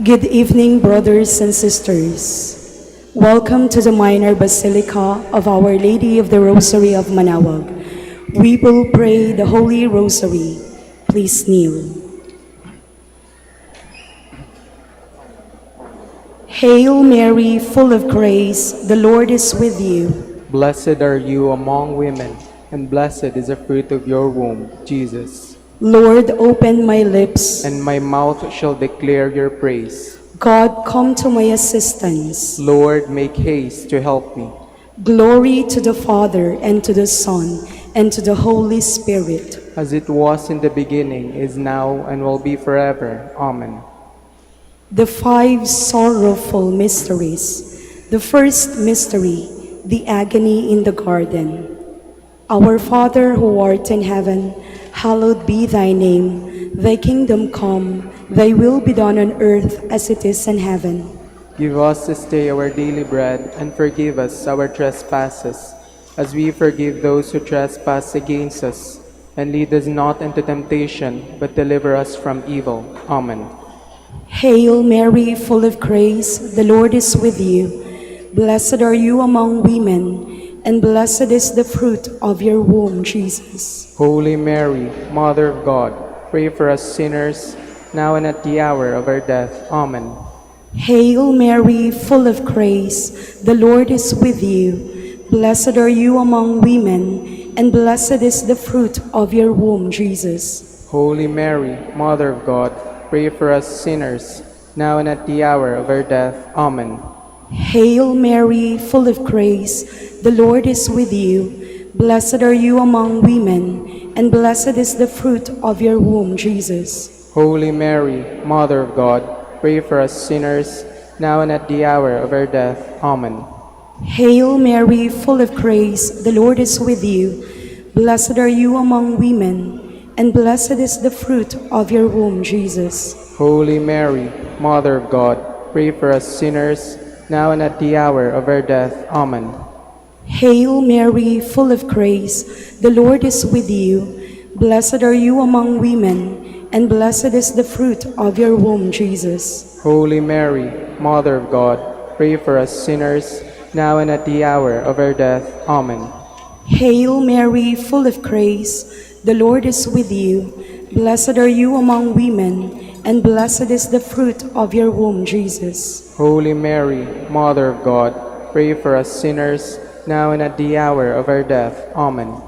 Good evening, brothers and sisters. Welcome to the Minor Basilica of Our Lady of the Rosary of Manaoag. We will pray the Holy Rosary. Please kneel. Hail Mary, full of grace, the Lord is with you. Blessed are you among women, and blessed is the fruit of your womb, Jesus. Lord, open my lips, And my mouth shall declare your praise. God, come to my assistance. Lord, make haste to help me. Glory to the Father, and to the Son, and to the Holy Spirit. As it was in the beginning, is now, and will be forever. Amen. The five sorrowful mysteries. The first mystery, the agony in the garden. Our Father who art in heaven, hallowed be thy name. Thy kingdom come, thy will be done on earth as it is in heaven. Give us this day our daily bread, and forgive us our trespasses, as we forgive those who trespass against us. And lead us not into temptation, but deliver us from evil. Amen. Hail Mary, full of grace, the Lord is with you. Blessed are you among women, and blessed is the fruit of your womb, Jesus. Holy Mary, Mother of God, pray for us sinners, now and at the hour of our death. Amen. Hail Mary, full of grace, the Lord is with you. Blessed are you among women, and blessed is the fruit of your womb, Jesus. Holy Mary, Mother of God, pray for us sinners, now and at the hour of our death. Amen. Hail Mary, full of grace, the Lord is with you. Blessed are you among women, and blessed is the fruit of your womb, Jesus. Holy Mary, Mother of God, pray for us sinners, now and at the hour of our death. Amen. Hail Mary, full of grace, the Lord is with you. Blessed are you among women, and blessed is the fruit of your womb, Jesus. Holy Mary, Mother of God, pray for us sinners, now and at the hour of our death. Amen. Hail Mary, full of grace, the Lord is with you. Blessed are you among women, and blessed is the fruit of your womb, Jesus. Holy Mary, Mother of God, pray for us sinners, now and at the hour of our death. Amen. Hail Mary, full of grace, the Lord is with you. Blessed are you among women, and blessed is the fruit of your womb, Jesus. Holy Mary, Mother of God, pray for us sinners, now and at the hour of our death. Amen.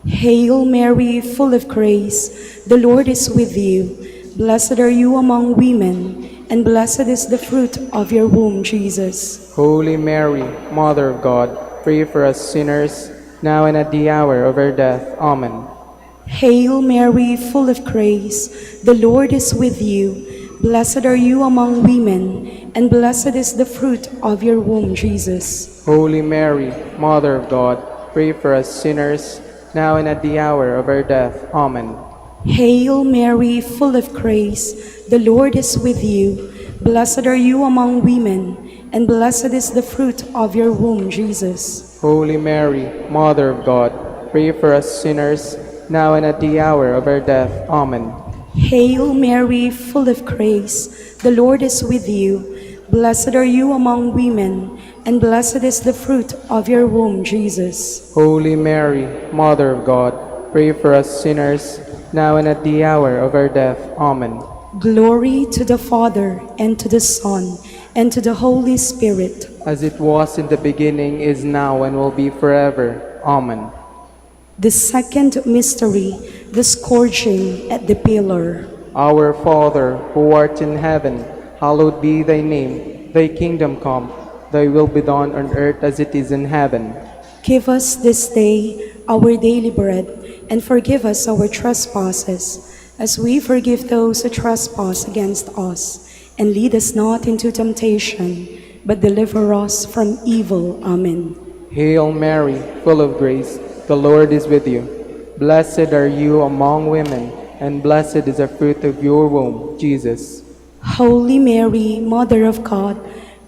Hail Mary, full of grace, the Lord is with you. Blessed are you among women, and blessed is the fruit of your womb, Jesus. Holy Mary, Mother of God, pray for us sinners, now and at the hour of our death. Amen. Hail Mary, full of grace, the Lord is with you. Blessed are you among women, and blessed is the fruit of your womb, Jesus. Holy Mary, Mother of God, pray for us sinners, now and at the hour of our death. Amen. Hail Mary, full of grace, the Lord is with you. Blessed are you among women, and blessed is the fruit of your womb, Jesus. Holy Mary, Mother of God, pray for us sinners, now and at the hour of our death. Amen. Hail Mary, full of grace, the Lord is with you. Blessed are you among women, and blessed is the fruit of your womb, Jesus. Holy Mary, Mother of God, pray for us sinners, now and at the hour of our death. Amen. Glory to the Father, and to the Son, and to the Holy Spirit. As it was in the beginning, is now, and will be forever. Amen. The second mystery, the scourging at the pillar. Our Father, who art in heaven, hallowed be thy name. Thy kingdom come, thy will be done on earth as it is in heaven. Give us this day our daily bread, and forgive us our trespasses, as we forgive those who trespass against us. And lead us not into temptation, but deliver us from evil. Amen. Hail Mary, full of grace, the Lord is with you. Blessed are you among women, and blessed is the fruit of your womb, Jesus. Holy Mary, Mother of God,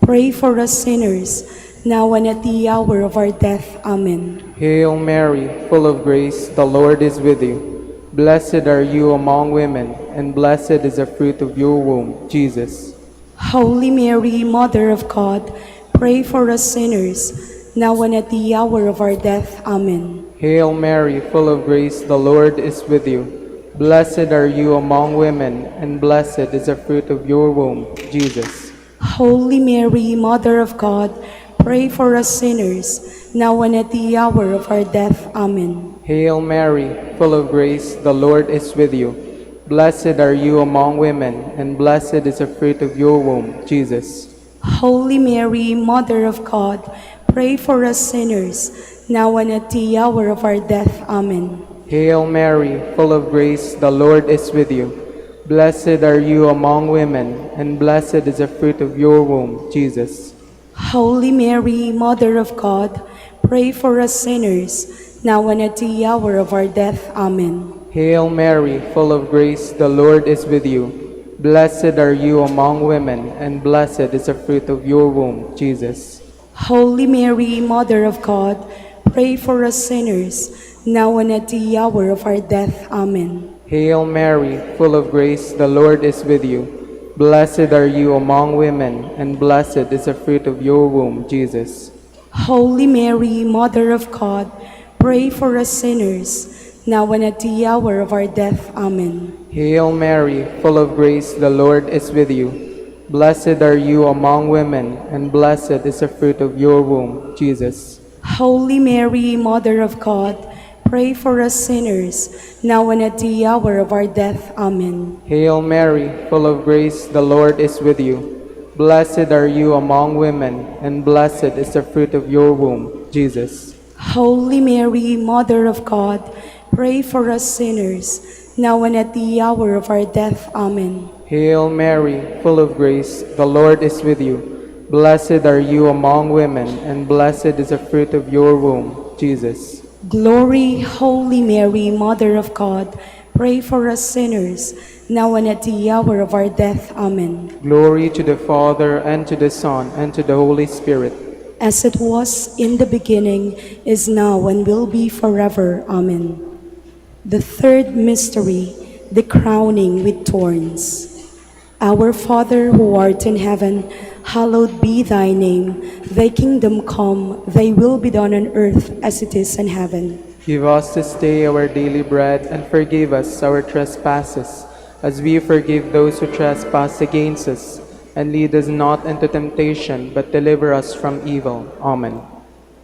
pray for us sinners, now and at the hour of our death. Amen. Hail Mary, full of grace, the Lord is with you. Blessed are you among women, and blessed is the fruit of your womb, Jesus. Holy Mary, Mother of God, pray for us sinners, now and at the hour of our death. Amen. Hail Mary, full of grace, the Lord is with you. Blessed are you among women, and blessed is the fruit of your womb, Jesus. Holy Mary, Mother of God, pray for us sinners, now and at the hour of our death. Amen. Hail Mary, full of grace, the Lord is with you. Blessed are you among women, and blessed is the fruit of your womb, Jesus. Holy Mary, Mother of God, pray for us sinners, now and at the hour of our death. Amen. Hail Mary, full of grace, the Lord is with you. Blessed are you among women, and blessed is the fruit of your womb, Jesus. Holy Mary, Mother of God, pray for us sinners, now and at the hour of our death. Amen. Hail Mary, full of grace, the Lord is with you. Blessed are you among women, and blessed is the fruit of your womb, Jesus. Holy Mary, Mother of God, pray for us sinners, now and at the hour of our death. Amen. Hail Mary, full of grace, the Lord is with you. Blessed are you among women, and blessed is the fruit of your womb, Jesus. Holy Mary, Mother of God, pray for us sinners, now and at the hour of our death. Amen. Hail Mary, full of grace, the Lord is with you. Blessed are you among women, and blessed is the fruit of your womb, Jesus. Holy Mary, Mother of God, pray for us sinners, now and at the hour of our death. Amen. Hail Mary, full of grace, the Lord is with you. Blessed are you among women, and blessed is the fruit of your womb, Jesus. Holy Mary, Mother of God, pray for us sinners, now and at the hour of our death. Amen. Hail Mary, full of grace, the Lord is with you. Blessed are you among women, and blessed is the fruit of your womb, Jesus. Glory, Holy Mary, Mother of God, pray for us sinners, now and at the hour of our death. Amen. Glory to the Father, and to the Son, and to the Holy Spirit. As it was in the beginning, is now, and will be forever. Amen. The third mystery, the crowning with thorns. Our Father who art in heaven, hallowed be thy name. Thy kingdom come, thy will be done on earth as it is in heaven. Give us this day our daily bread, and forgive us our trespasses, as we forgive those who trespass against us. And lead us not into temptation, but deliver us from evil. Amen.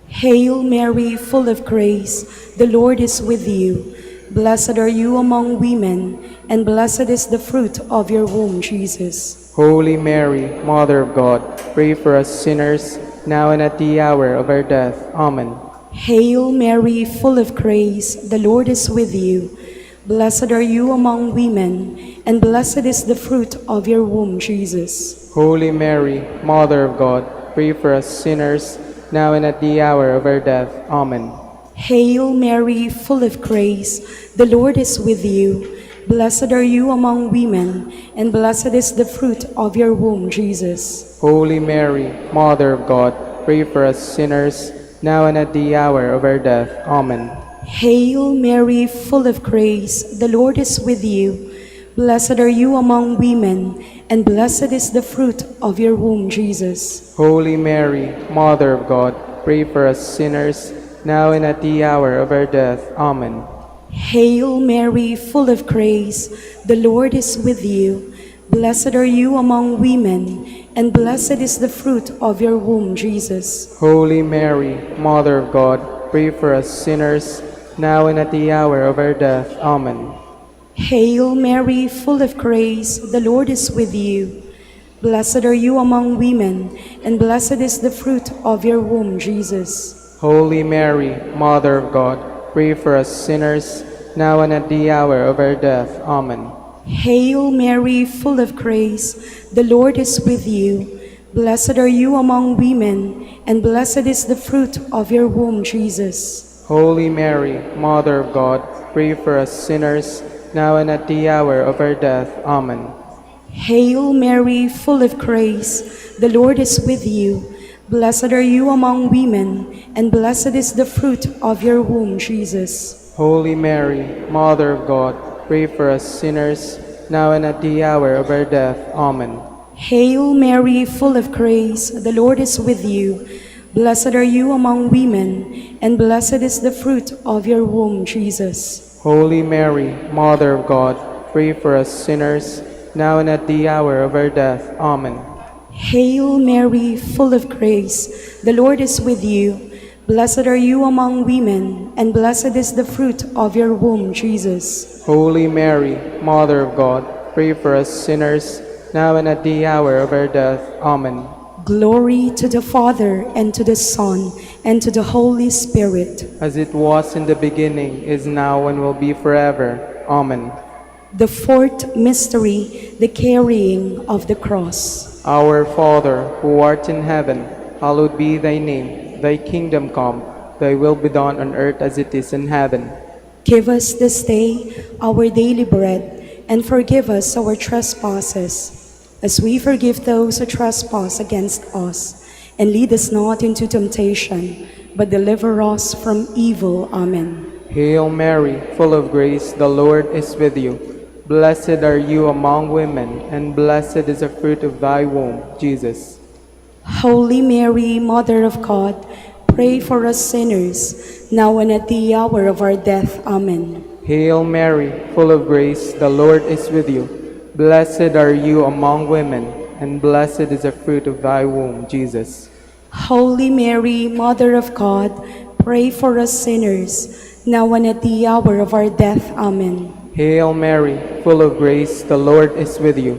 Hail Mary, full of grace, the Lord is with you. Blessed are you among women, and blessed is the fruit of your womb, Jesus. Holy Mary, Mother of God, pray for us sinners, now and at the hour of our death. Amen. Hail Mary, full of grace, the Lord is with you. Blessed are you among women, and blessed is the fruit of your womb, Jesus. Holy Mary, Mother of God, pray for us sinners, now and at the hour of our death. Amen. Hail Mary, full of grace, the Lord is with you. Blessed are you among women, and blessed is the fruit of your womb, Jesus. Holy Mary, Mother of God, pray for us sinners, now and at the hour of our death. Amen. Hail Mary, full of grace, the Lord is with you. Blessed are you among women, and blessed is the fruit of your womb, Jesus. Holy Mary, Mother of God, pray for us sinners, now and at the hour of our death. Amen. Hail Mary, full of grace, the Lord is with you. Blessed are you among women, and blessed is the fruit of your womb, Jesus. Holy Mary, Mother of God, pray for us sinners, now and at the hour of our death. Amen. Hail Mary, full of grace, the Lord is with you. Blessed are you among women, and blessed is the fruit of your womb, Jesus. Holy Mary, Mother of God, pray for us sinners, now and at the hour of our death. Amen. Hail Mary, full of grace, the Lord is with you. Blessed are you among women, and blessed is the fruit of your womb, Jesus. Holy Mary, Mother of God, pray for us sinners, now and at the hour of our death. Amen. Hail Mary, full of grace, the Lord is with you. Blessed are you among women, and blessed is the fruit of your womb, Jesus. Holy Mary, Mother of God, pray for us sinners, now and at the hour of our death. Amen. Hail Mary, full of grace, the Lord is with you. Blessed are you among women, and blessed is the fruit of your womb, Jesus. Holy Mary, Mother of God, pray for us sinners, now and at the hour of our death. Amen. Hail Mary, full of grace, the Lord is with you. Blessed are you among women, and blessed is the fruit of your womb, Jesus. Holy Mary, Mother of God, pray for us sinners, now and at the hour of our death. Amen. Glory to the Father, and to the Son, and to the Holy Spirit. As it was in the beginning, is now, and will be forever. Amen. The fourth mystery, the carrying of the cross. Our Father, who art in heaven, hallowed be thy name. Thy kingdom come, thy will be done on earth as it is in heaven. Give us this day our daily bread, and forgive us our trespasses, as we forgive those who trespass against us. And lead us not into temptation, but deliver us from evil. Amen. Hail Mary, full of grace, the Lord is with you. Blessed are you among women, and blessed is the fruit of thy womb, Jesus. Holy Mary, Mother of God, pray for us sinners, now and at the hour of our death. Amen. Hail Mary, full of grace, the Lord is with you. Blessed are you among women, and blessed is the fruit of thy womb, Jesus. Holy Mary, Mother of God, pray for us sinners, now and at the hour of our death. Amen. Hail Mary, full of grace, the Lord is with you.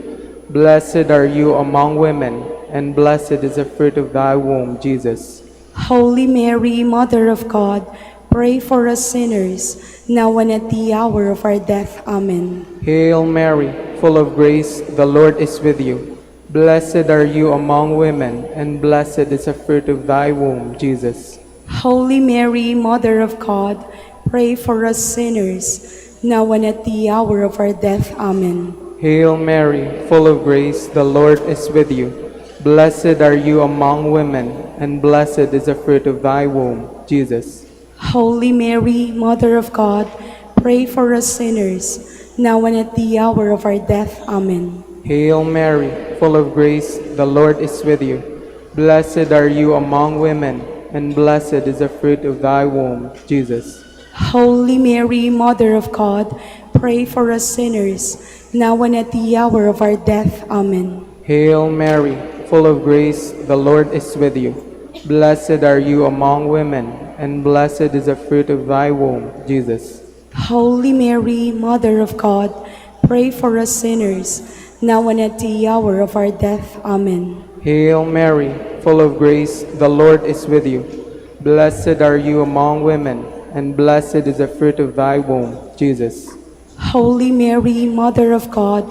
Blessed are you among women, and blessed is the fruit of thy womb, Jesus. Holy Mary, Mother of God, pray for us sinners, now and at the hour of our death. Amen. Hail Mary, full of grace, the Lord is with you. Blessed are you among women, and blessed is the fruit of thy womb, Jesus. Holy Mary, Mother of God, pray for us sinners, now and at the hour of our death. Amen. Hail Mary, full of grace, the Lord is with you. Blessed are you among women, and blessed is the fruit of thy womb, Jesus. Holy Mary, Mother of God, pray for us sinners, now and at the hour of our death. Amen. Hail Mary, full of grace, the Lord is with you. Blessed are you among women, and blessed is the fruit of thy womb, Jesus. Holy Mary, Mother of God, pray for us sinners, now and at the hour of our death. Amen. Hail Mary, full of grace, the Lord is with you. Blessed are you among women, and blessed is the fruit of thy womb, Jesus. Holy Mary, Mother of God, pray for us sinners, now and at the hour of our death. Amen. Hail Mary, full of grace, the Lord is with you. Blessed are you among women, and blessed is the fruit of thy womb, Jesus. Holy Mary, Mother of God,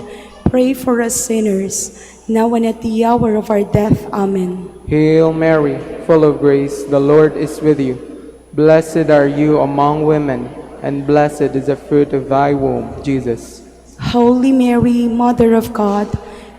pray for us sinners, now and at the hour of our death. Amen. Hail Mary, full of grace, the Lord is with you. Blessed are you among women, and blessed is the fruit of thy womb, Jesus. Holy Mary, Mother of God,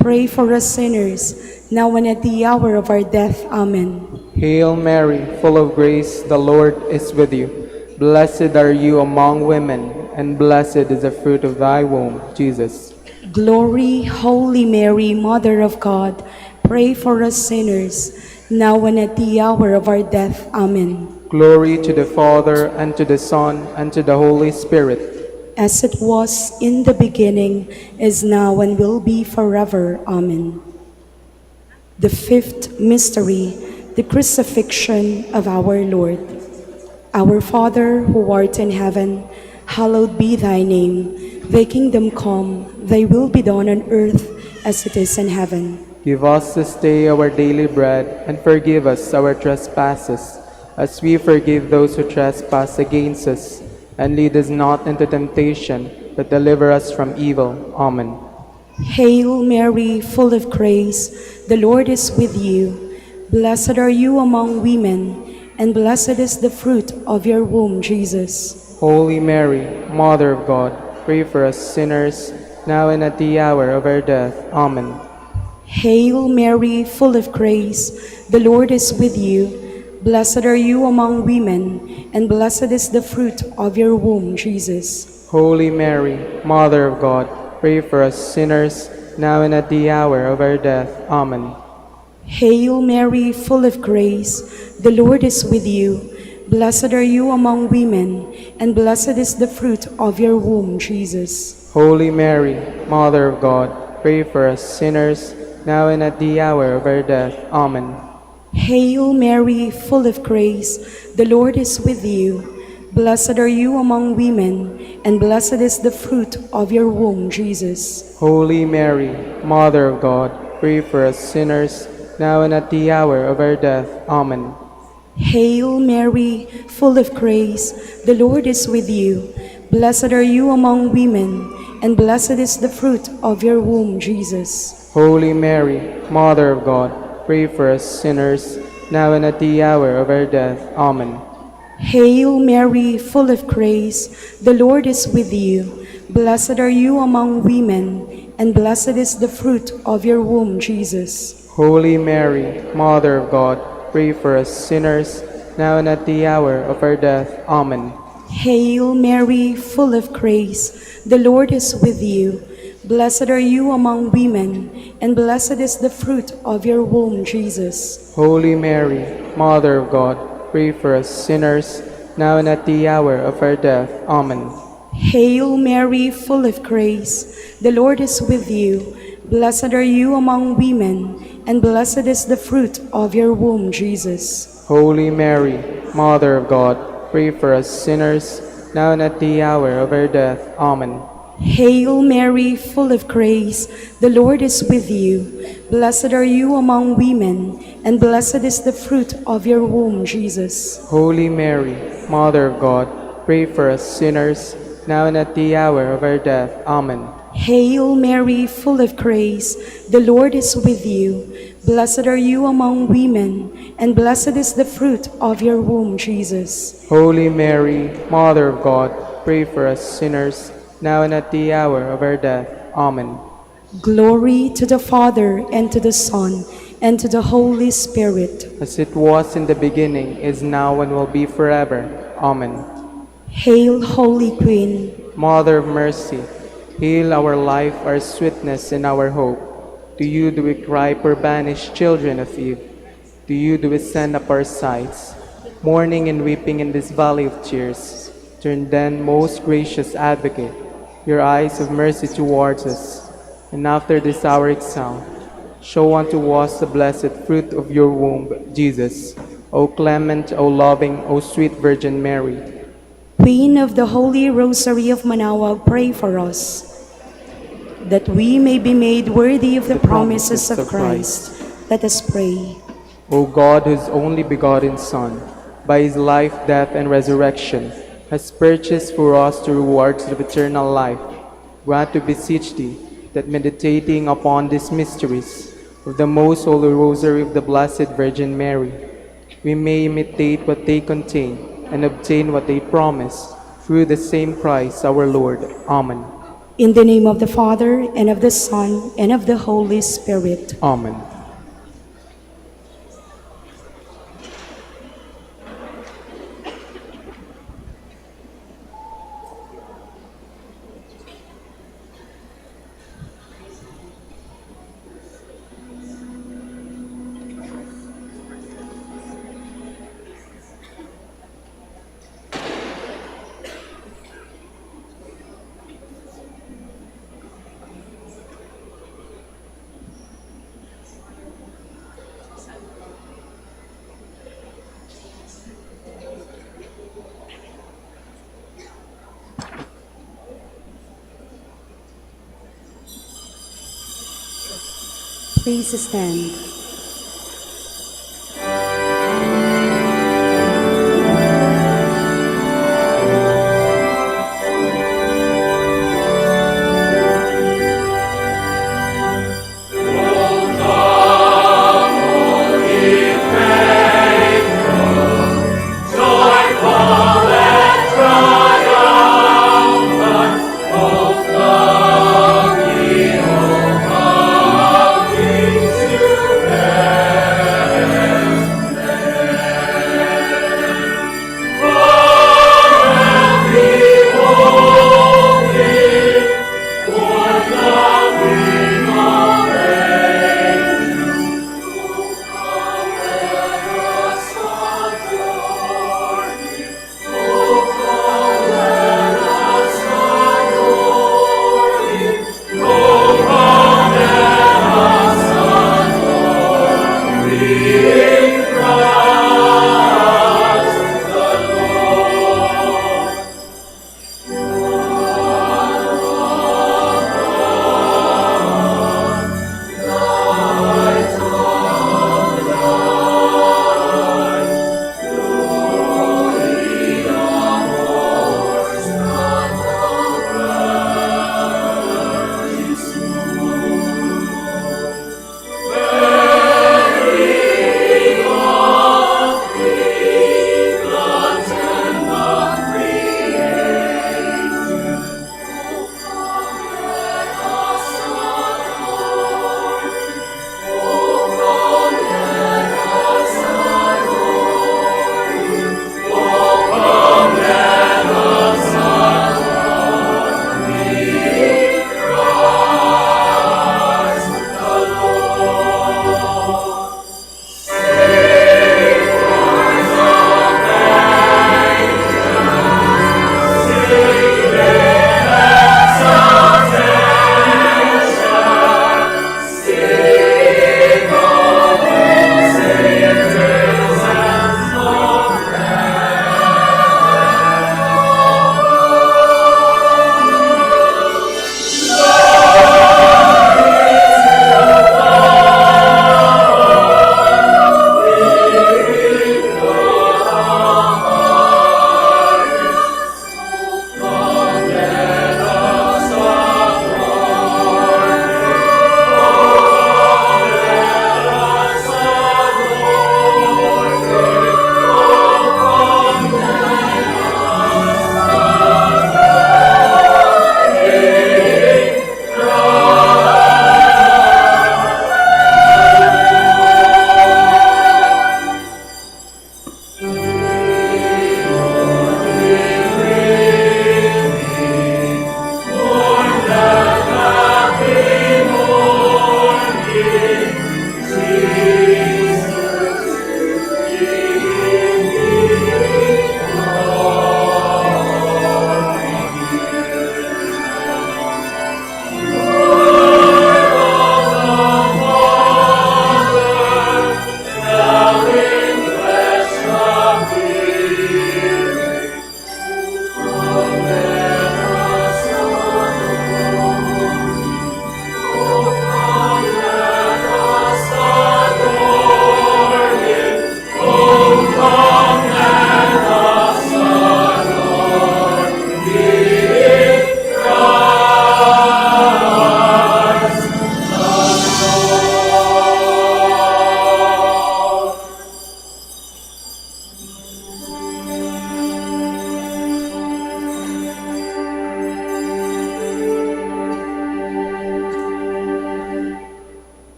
pray for us sinners, now and at the hour of our death. Amen. Hail Mary, full of grace, the Lord is with you. Blessed are you among women, and blessed is the fruit of thy womb, Jesus. Glory, Holy Mary, Mother of God, pray for us sinners, now and at the hour of our death. Amen. Glory to the Father, and to the Son, and to the Holy Spirit. As it was in the beginning, is now, and will be forever. Amen. The fifth mystery, the crucifixion of our Lord. Our Father, who art in heaven, hallowed be thy name. Thy kingdom come, thy will be done on earth as it is in heaven. Give us this day our daily bread, and forgive us our trespasses, as we forgive those who trespass against us. And lead us not into temptation, but deliver us from evil. Amen. Hail Mary, full of grace, the Lord is with you. Blessed are you among women, and blessed is the fruit of your womb, Jesus. Holy Mary, Mother of God, pray for us sinners, now and at the hour of our death. Amen. Hail Mary, full of grace, the Lord is with you. Blessed are you among women, and blessed is the fruit of your womb, Jesus. Holy Mary, Mother of God, pray for us sinners, now and at the hour of our death. Amen. Hail Mary, full of grace, the Lord is with you. Blessed are you among women, and blessed is the fruit of your womb, Jesus. Holy Mary, Mother of God, pray for us sinners, now and at the hour of our death. Amen. Hail Mary, full of grace, the Lord is with you. Blessed are you among women, and blessed is the fruit of your womb, Jesus. Holy Mary, Mother of God, pray for us sinners, now and at the hour of our death. Amen. Hail Mary, full of grace, the Lord is with you. Blessed are you among women, and blessed is the fruit of your womb, Jesus. Holy Mary, Mother of God, pray for us sinners, now and at the hour of our death. Amen. Hail Mary, full of grace, the Lord is with you. Blessed are you among women, and blessed is the fruit of your womb, Jesus. Holy Mary, Mother of God, pray for us sinners, now and at the hour of our death. Amen. Hail Mary, full of grace, the Lord is with you. Blessed are you among women, and blessed is the fruit of your womb, Jesus. Holy Mary, Mother of God, pray for us sinners, now and at the hour of our death. Amen. Hail Mary, full of grace, the Lord is with you. Blessed are you among women, and blessed is the fruit of your womb, Jesus. Holy Mary, Mother of God, pray for us sinners, now and at the hour of our death. Amen. Hail Mary, full of grace, the Lord is with you. Blessed are you among women, and blessed is the fruit of your womb, Jesus. Holy Mary, Mother of God, pray for us sinners, now and at the hour of our death. Amen. Hail Mary, full of grace, the Lord is with you. Blessed are you among women, and blessed is the fruit of your womb, Jesus. Holy Mary, Mother of God, pray for us sinners, now and at the hour of our death. Amen. Glory to the Father, and to the Son, and to the Holy Spirit. As it was in the beginning, is now, and will be forever. Amen. Hail, Holy Queen. Mother of mercy, hail our life, our sweetness, and our hope. To you do we cry, poor banished children of Eve. To you do we send up our sighs, mourning and weeping in this valley of tears. Turn then, most gracious Advocate, your eyes of mercy towards us, and after this our exile, show unto us the blessed fruit of your womb, Jesus. O clement, O loving, O sweet Virgin Mary. Queen of the Holy Rosary of Manaoag, pray for us, that we may be made worthy of the promises of Christ. Let us pray. O God, whose only begotten Son, by his life, death, and resurrection, has purchased for us the rewards of eternal life, grant, to beseech thee, that meditating upon these mysteries of the most holy rosary of the Blessed Virgin Mary, we may imitate what they contain and obtain what they promise, through the same Christ our Lord. Amen. In the name of the Father, and of the Son, and of the Holy Spirit. Amen. Please stand.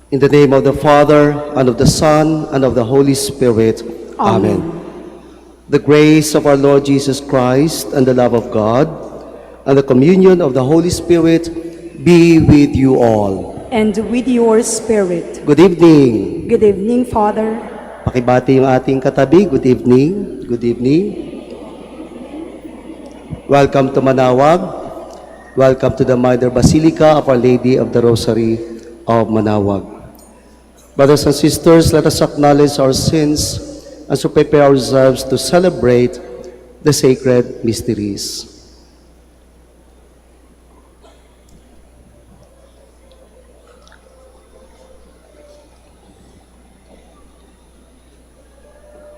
In the name of the Father, and of the Son, and of the Holy Spirit. Amen. The grace of our Lord Jesus Christ, and the love of God, and the communion of the Holy Spirit be with you all. And with your spirit. Good evening. Good evening, Father. Pakibati yung ating katabi. Good evening. Good evening. Welcome to Manaoag. Welcome to the Minor Basilica of Our Lady of the Rosary of Manaoag. Brothers and sisters, let us acknowledge our sins and so prepare ourselves to celebrate the sacred mysteries.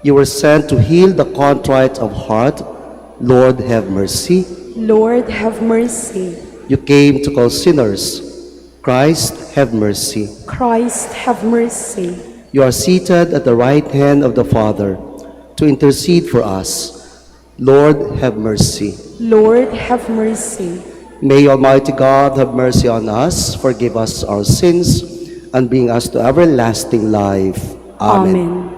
You were sent to heal the contrite of heart. Lord, have mercy. Lord, have mercy. You came to call sinners. Christ, have mercy. Christ, have mercy. You are seated at the right hand of the Father to intercede for us. Lord, have mercy. Lord, have mercy. May Almighty God have mercy on us, forgive us our sins, and bring us to everlasting life. Amen.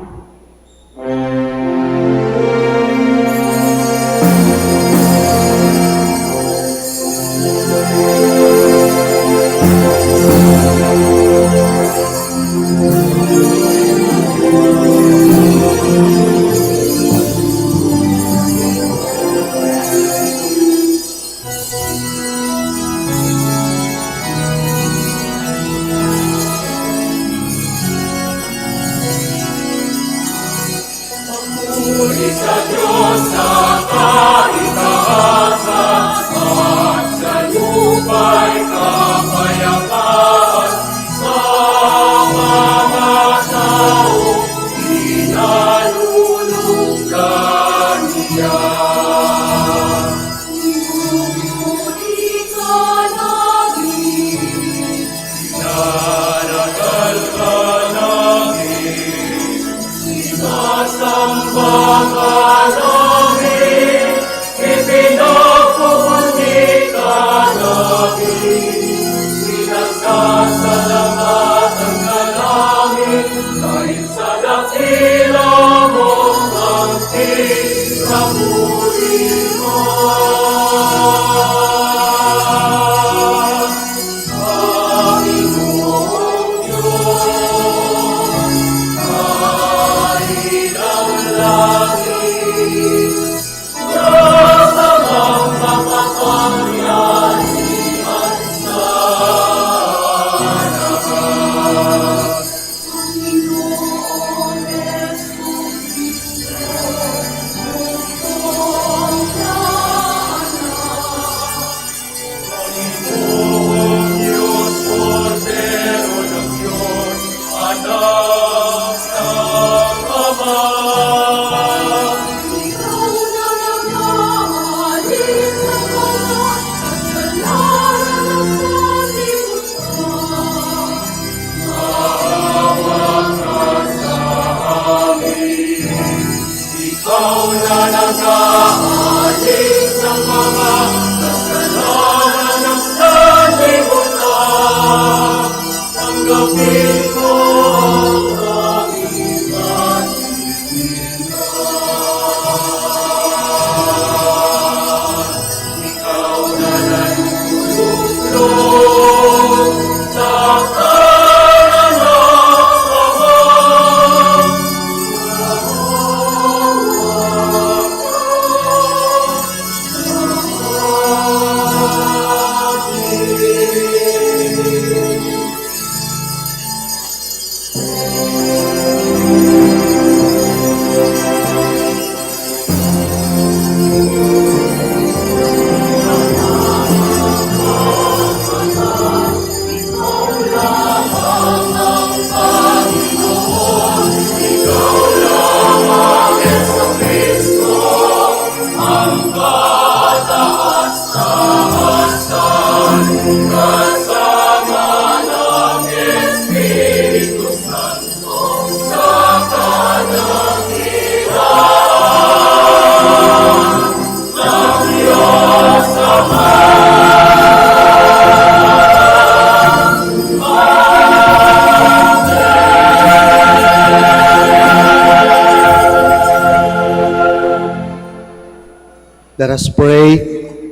Let us pray.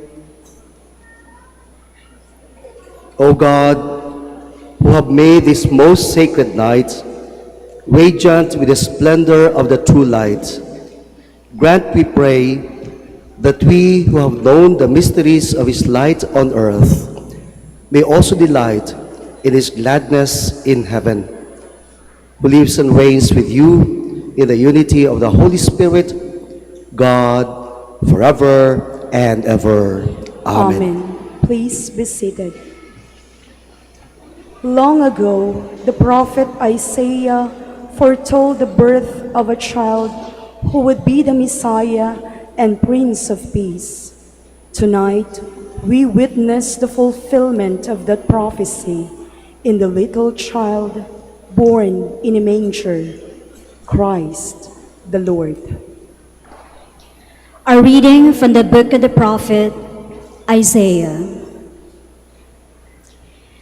O God, who have made this most sacred night radiant with the splendor of the true light, grant, we pray, that we who have known the mysteries of his light on earth may also delight in his gladness in heaven, who lives and reigns with you in the unity of the Holy Spirit, God, forever and ever. Amen. Please be seated. Long ago, the prophet Isaiah foretold the birth of a child who would be the Messiah and Prince of Peace. Tonight, we witness the fulfillment of that prophecy in the little child born in a manger, Christ the Lord. A reading from the book of the prophet Isaiah.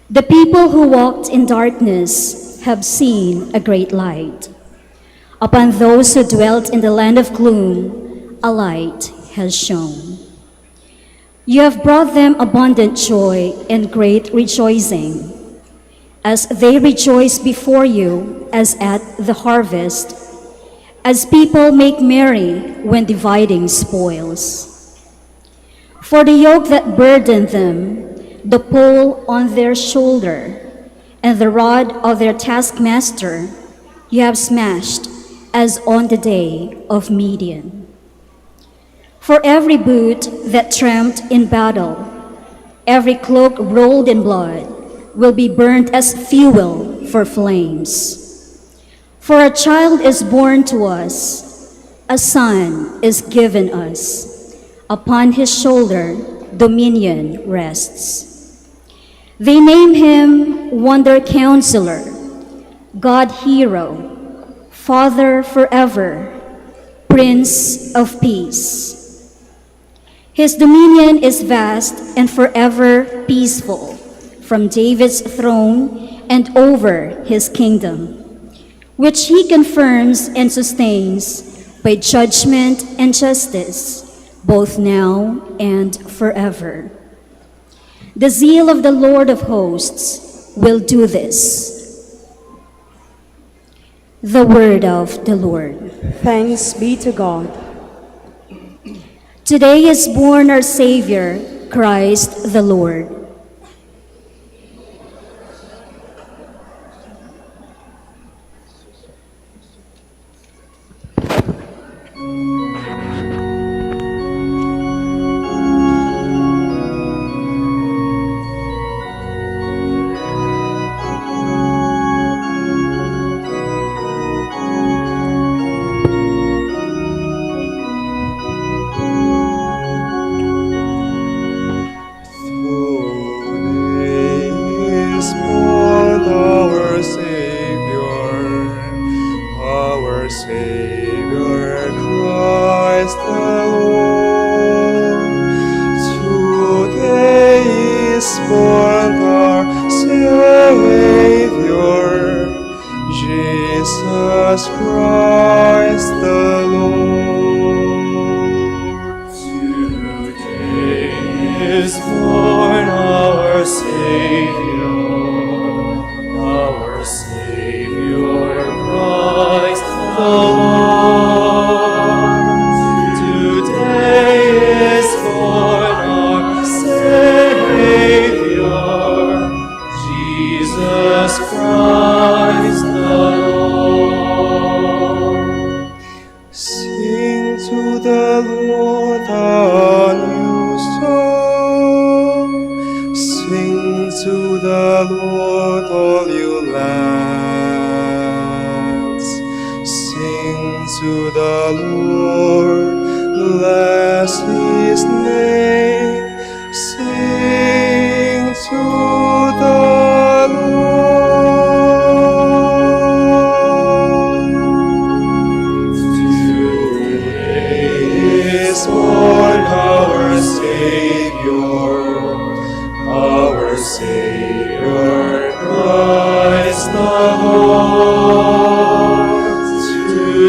The people who walked in darkness have seen a great light. Upon those who dwelt in the land of gloom, a light has shone. You have brought them abundant joy and great rejoicing, as they rejoice before you as at the harvest, as people make merry when dividing spoils. For the yoke that burdened them, the pole on their shoulder, and the rod of their taskmaster, you have smashed as on the day of Midian. For every boot that tramped in battle, every cloak rolled in blood, will be burnt as fuel for flames. For a child is born to us, a son is given us. Upon his shoulder dominion rests. They name him Wonder Counselor, God Hero, Father forever, Prince of Peace. His dominion is vast and forever peaceful, from David's throne and over his kingdom, which he confirms and sustains by judgment and justice, both now and forever. The zeal of the Lord of hosts will do this. The word of the Lord. Thanks be to God. Today is born our Savior, Christ the Lord.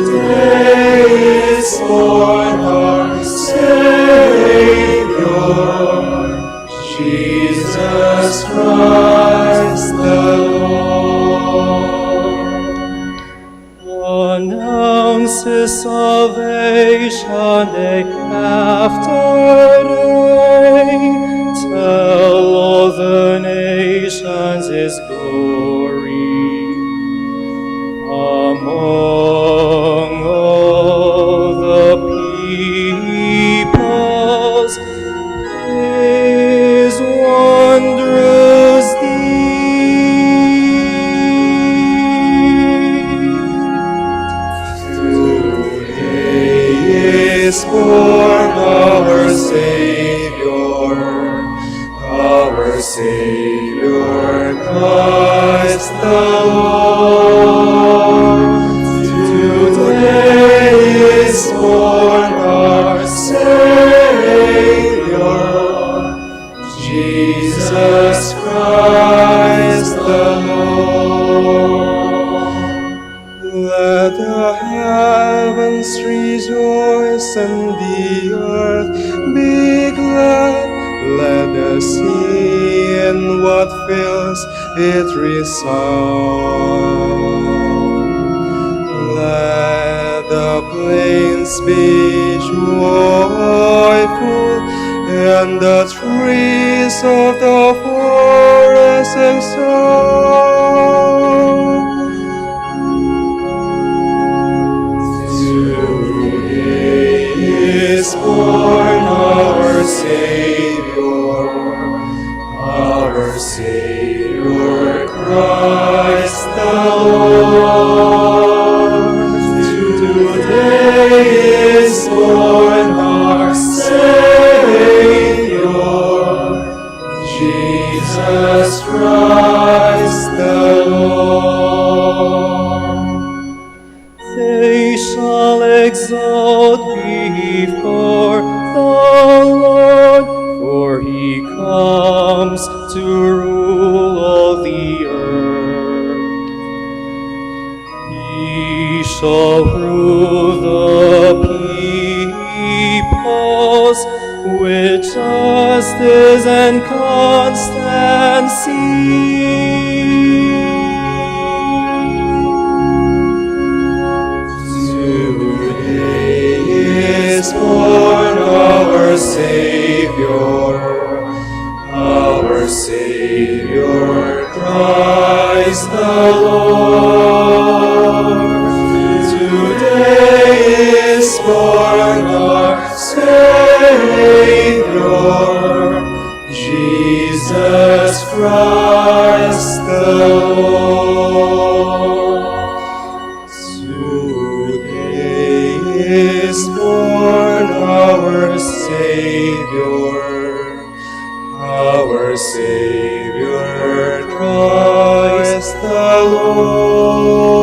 Today is born our Savior. announces salvation day after day. Tell all the nations His glory. Among all the peoples, His wondrous deeds. Today is born our Savior, Christ the Lord. Today is born our Savior, Jesus Christ the Lord. Let the heavens rejoice and the earth be glad. Let the sea and what fills it resound. Let the plains be joyful and the trees of the forest exult. Today is born our Savior, Christ the Lord. Today is born our Savior, Jesus Christ the Lord. They shall exalt before the Lord, for He comes to rule all the earth. He shall rule the peoples with justice and constancy. Today is born our Savior, Christ the Lord. Today is born our Savior, Jesus Christ the Lord. Today is born our Savior, Christ the Lord.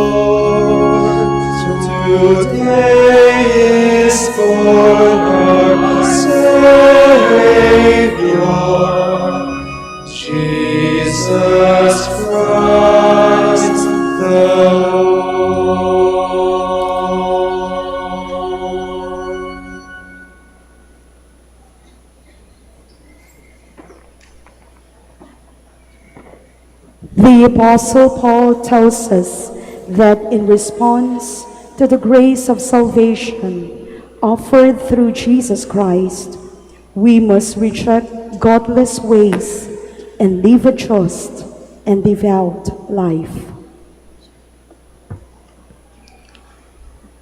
Today is born our Savior, Jesus Christ the Lord. The Apostle Paul tells us that in response to the grace of salvation offered through Jesus Christ, we must reject godless ways and live a just and devout life.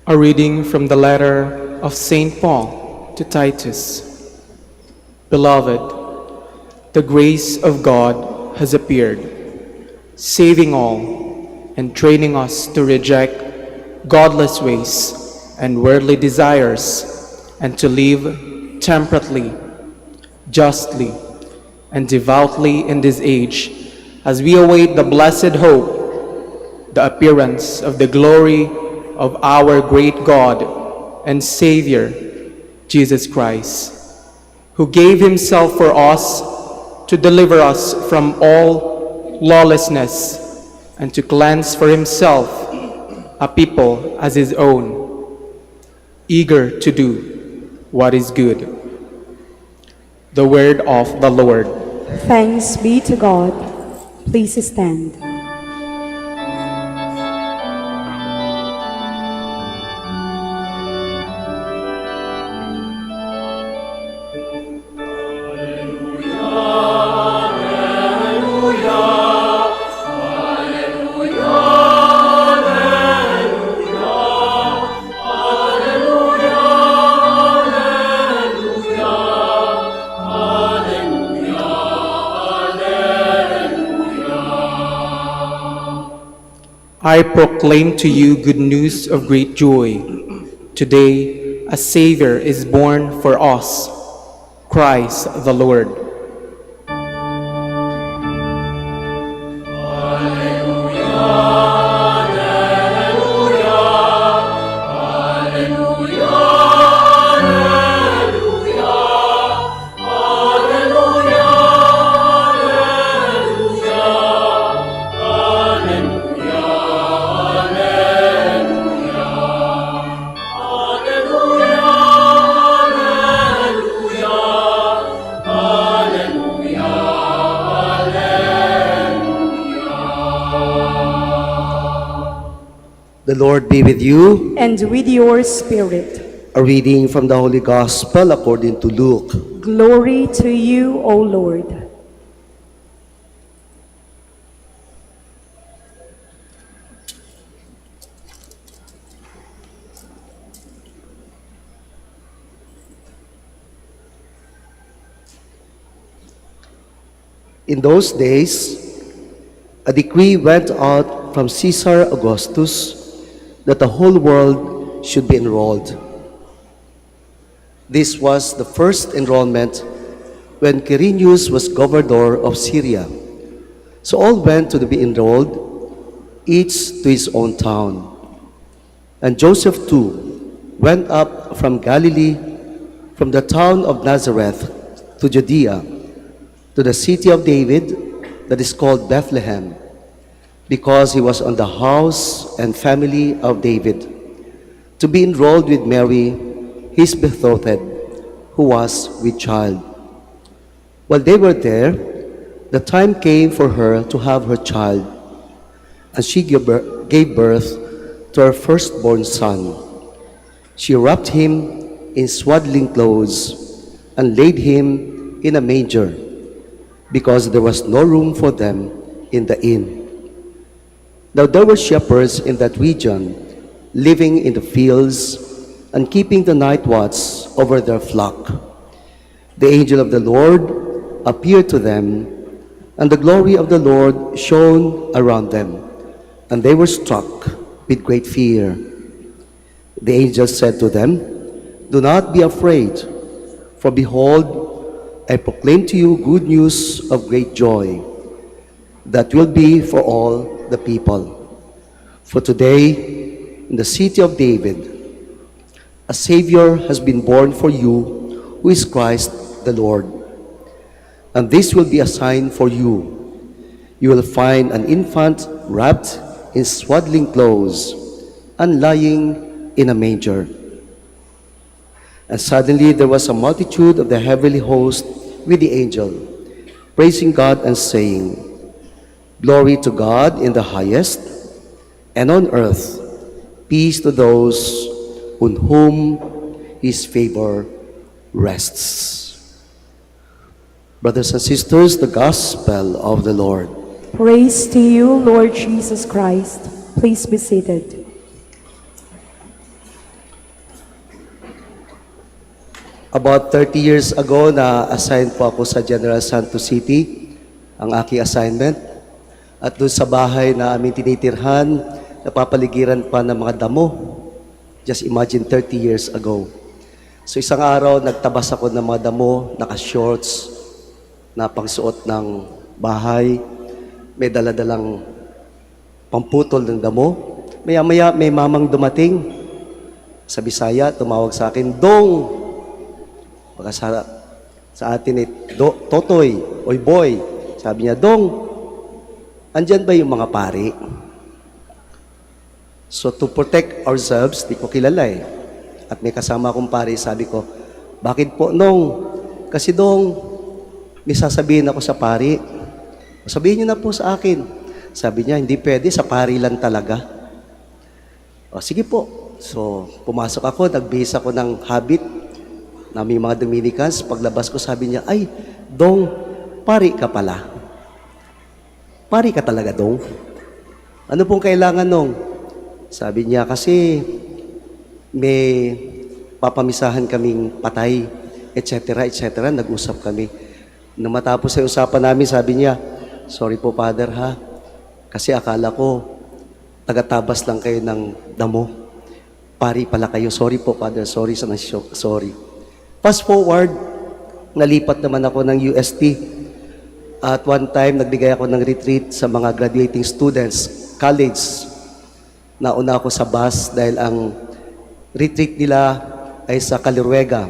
A reading from the letter of St. Paul to Titus. Beloved, the grace of God has appeared, saving all and training us to reject godless ways and worldly desires, and to live temperately, justly, and devoutly in this age, as we await the blessed hope, the appearance of the glory of our great God and Savior, Jesus Christ, who gave himself for us to deliver us from all lawlessness and to cleanse for himself a people as his own, eager to do what is good. The word of the Lord. Thanks be to God. Please stand. I proclaim to you good news of great joy. Today, a Savior is born for us, Christ the Lord. The Lord be with you. And with your spirit. A reading from the Holy Gospel according to Luke. Glory to you, O Lord. In those days, a decree went out from Caesar Augustus that the whole world should be enrolled. This was the first enrollment when Quirinius was governor of Syria. So all went to be enrolled, each to his own town. And Joseph too went up from Galilee, from the town of Nazareth to Judea, to the city of David that is called Bethlehem, because he was on the house and family of David, to be enrolled with Mary, his betrothed, who was with child. While they were there, the time came for her to have her child, and she gave birth to her firstborn son. She wrapped him in swaddling clothes and laid him in a manger, because there was no room for them in the inn. Now there were shepherds in that region, living in the fields and keeping the night watch over their flock. The angel of the Lord appeared to them, and the glory of the Lord shone around them, and they were struck with great fear. The angel said to them, "Do not be afraid, for behold, I proclaim to you good news of great joy that will be for all the people. For today, in the city of David, a Savior has been born for you, who is Christ the Lord. And this will be a sign for you. You will find an infant wrapped in swaddling clothes and lying in a manger." And suddenly there was a multitude of the heavenly host with the angel, praising God and saying, "Glory to God in the highest, and on earth peace to those on whom His favor rests." Brothers and sisters, the Gospel of the Lord. Praise to you, Lord Jesus Christ. Please be seated. About 30 years ago, na-assign po ako sa General Santos City, ang aking assignment. At doon sa bahay na aming tinitirhan, napapaligiran pa ng mga damo. Just imagine 30 years ago. So isang araw, nagtabas ako ng mga damo, naka-shorts, na pangsuot ng bahay, may daladalang pamputol ng damo. Maya-maya, may mamang dumating sa Bisaya, tumawag sa akin, "Dong!" Baka sa atin Totoy, oy boy. Sabi niya, "Dong, andyan ba yung mga pari?" So to protect ourselves, di ko kilala eh. At may kasama akong pari, sabi ko, "Bakit po, Nong? Kasi Dong, may sasabihin ako sa pari." "Sabihin niyo na po sa akin." Sabi niya, "Hindi pwede, sa pari lang talaga." "O, sige po." So pumasok ako, nagbihis ako ng habit namin mga Dominicans. Paglabas ko, sabi niya, "Ay, Dong, pari ka pala." "Pari ka talaga, Dong?" "Ano pong kailangan, Nong?" Sabi niya, "Kasi may papamisahan kaming patay, etc., etc." Nag-usap kami. Nung matapos sa usapan namin, sabi niya, "Sorry po, Father, ha? Kasi akala ko Tagatabas lang kayo ng damo. Pari pala kayo. Sorry po, Father. Sorry sa sorry. Fast forward, nalipat naman ako ng UST. At one time, nagbigay ako ng retreat sa mga graduating students, college. Nauna ako sa bus dahil ang retreat nila ay sa Caliruega,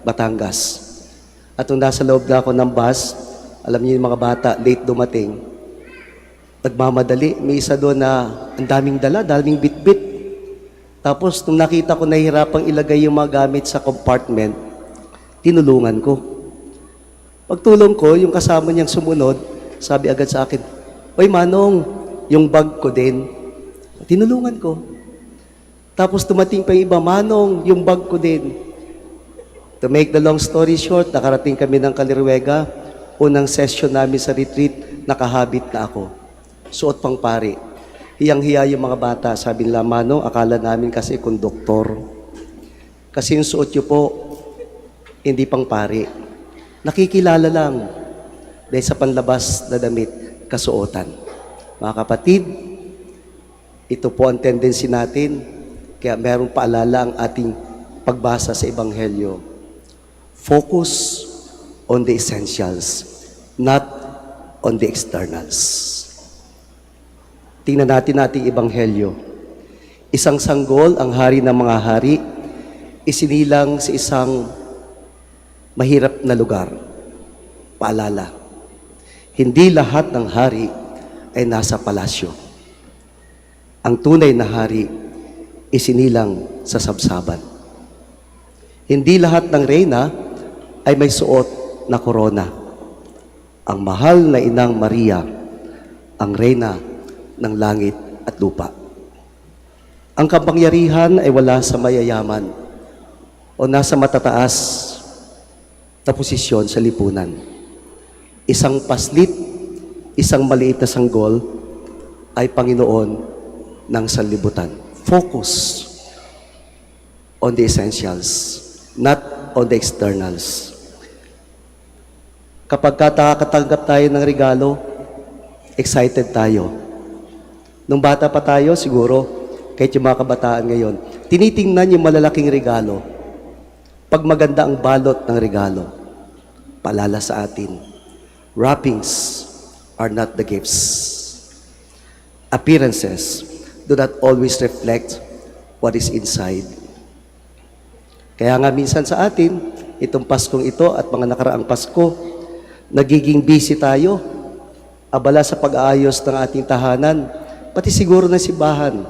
Batangas. At nung nasa loob na ako ng bus, alam niyo yung mga bata, late dumating, nagmamadali. May isa doon na ang daming dala, daming bitbit. Tapos nung nakita ko nahihirapang ilagay yung mga gamit sa compartment, tinulungan ko. Pagtulong ko, yung kasama niyang sumunod, sabi agad sa akin, "Oy Manong, yung bag ko din." Tinulungan ko. Tapos dumating pa yung iba, "Manong, yung bag ko din." To make the long story short, nakarating kami ng Caliruega. Unang session namin sa retreat, nakahabit na ako. Suot pang pari. Hiyang-hiya yung mga bata. Sabi nila, "Manong, akala namin kasi konduktor." Kasi yung suot nyo po, hindi pang pari. Nakikilala lang. Dahil sa panlabas na damit, kasuotan. Mga kapatid, ito po ang tendency natin. Kaya merong paalala ang ating pagbasa sa Ebanghelyo. Focus on the essentials, not on the externals. Tingnan natin ating Ebanghelyo. Isang sanggol, ang hari ng mga hari, isinilang sa isang mahirap na lugar. Paalala, hindi lahat ng hari ay nasa palasyo. Ang tunay na hari, isinilang sa sabsaban. Hindi lahat ng reyna ay may suot na korona. Ang mahal na inang Maria, ang reyna ng langit at lupa. Ang kapangyarihan ay wala sa mayayaman o nasa matataas na posisyon sa lipunan. Isang paslit, isang maliit na sanggol ay Panginoon ng sanlibutan. Focus on the essentials, not on the externals. Kapag nakakatanggap tayo ng regalo, excited tayo. Nung bata pa tayo, siguro, kahit yung mga kabataan ngayon, tinitingnan yung malalaking regalo. Pag maganda ang balot ng regalo, paalala sa atin, wrappings are not the gifts. Appearances do not always reflect what is inside. Kaya nga minsan sa atin, itong Paskong ito at mga nakaraang Pasko, nagiging busy tayo, abala sa pag-aayos ng ating tahanan, pati siguro ng simbahan.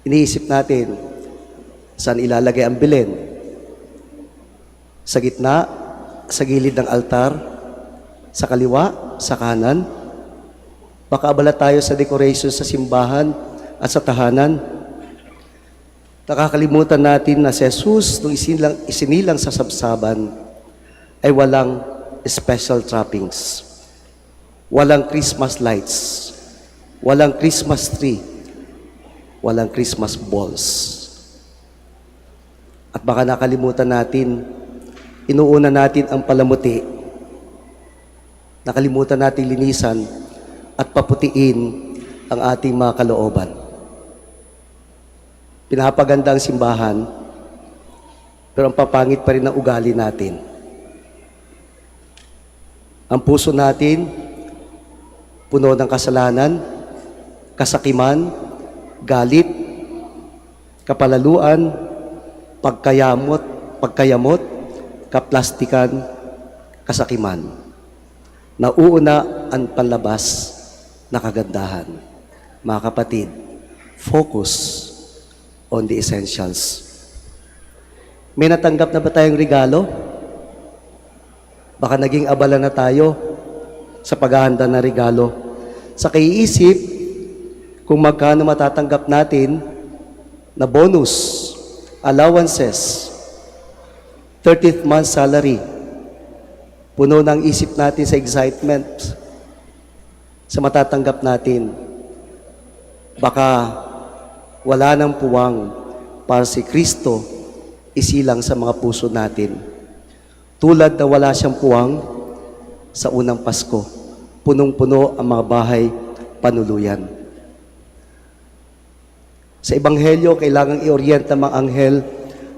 Iniisip natin, saan ilalagay ang Belen? Sa gitna, sa gilid ng altar, sa kaliwa, sa kanan. Baka abala tayo sa decoration sa simbahan at sa tahanan. Nakakalimutan natin na si Jesus, nung isinilang sa sabsaban, ay walang special trappings. Walang Christmas lights. Walang Christmas tree. Walang Christmas balls. At baka nakalimutan natin, inuuna natin ang palamuti. Nakalimutan natin linisan at paputiin ang ating mga kalooban. Pinapaganda ang simbahan, pero ang papangit pa rin ang ugali natin. Ang puso natin, puno ng kasalanan, kasakiman, galit, kapalaluan, pagkayamot, kaplastikan, kasakiman. Nauuna ang panlabas na kagandahan. Mga kapatid, focus on the essentials. May natanggap na ba tayong regalo? Baka naging abala na tayo sa paghahanda ng regalo. Sa kaiisip, kung magkano matatanggap natin na bonus, allowances, 30th month salary, puno ng isip natin sa excitement sa matatanggap natin. Baka wala nang puwang para si Kristo isilang sa mga puso natin. Tulad na wala siyang puwang sa unang Pasko, punong-puno ang mga bahay panuluyan. Sa Ebanghelyo, kailangan i-orient ng mga anghel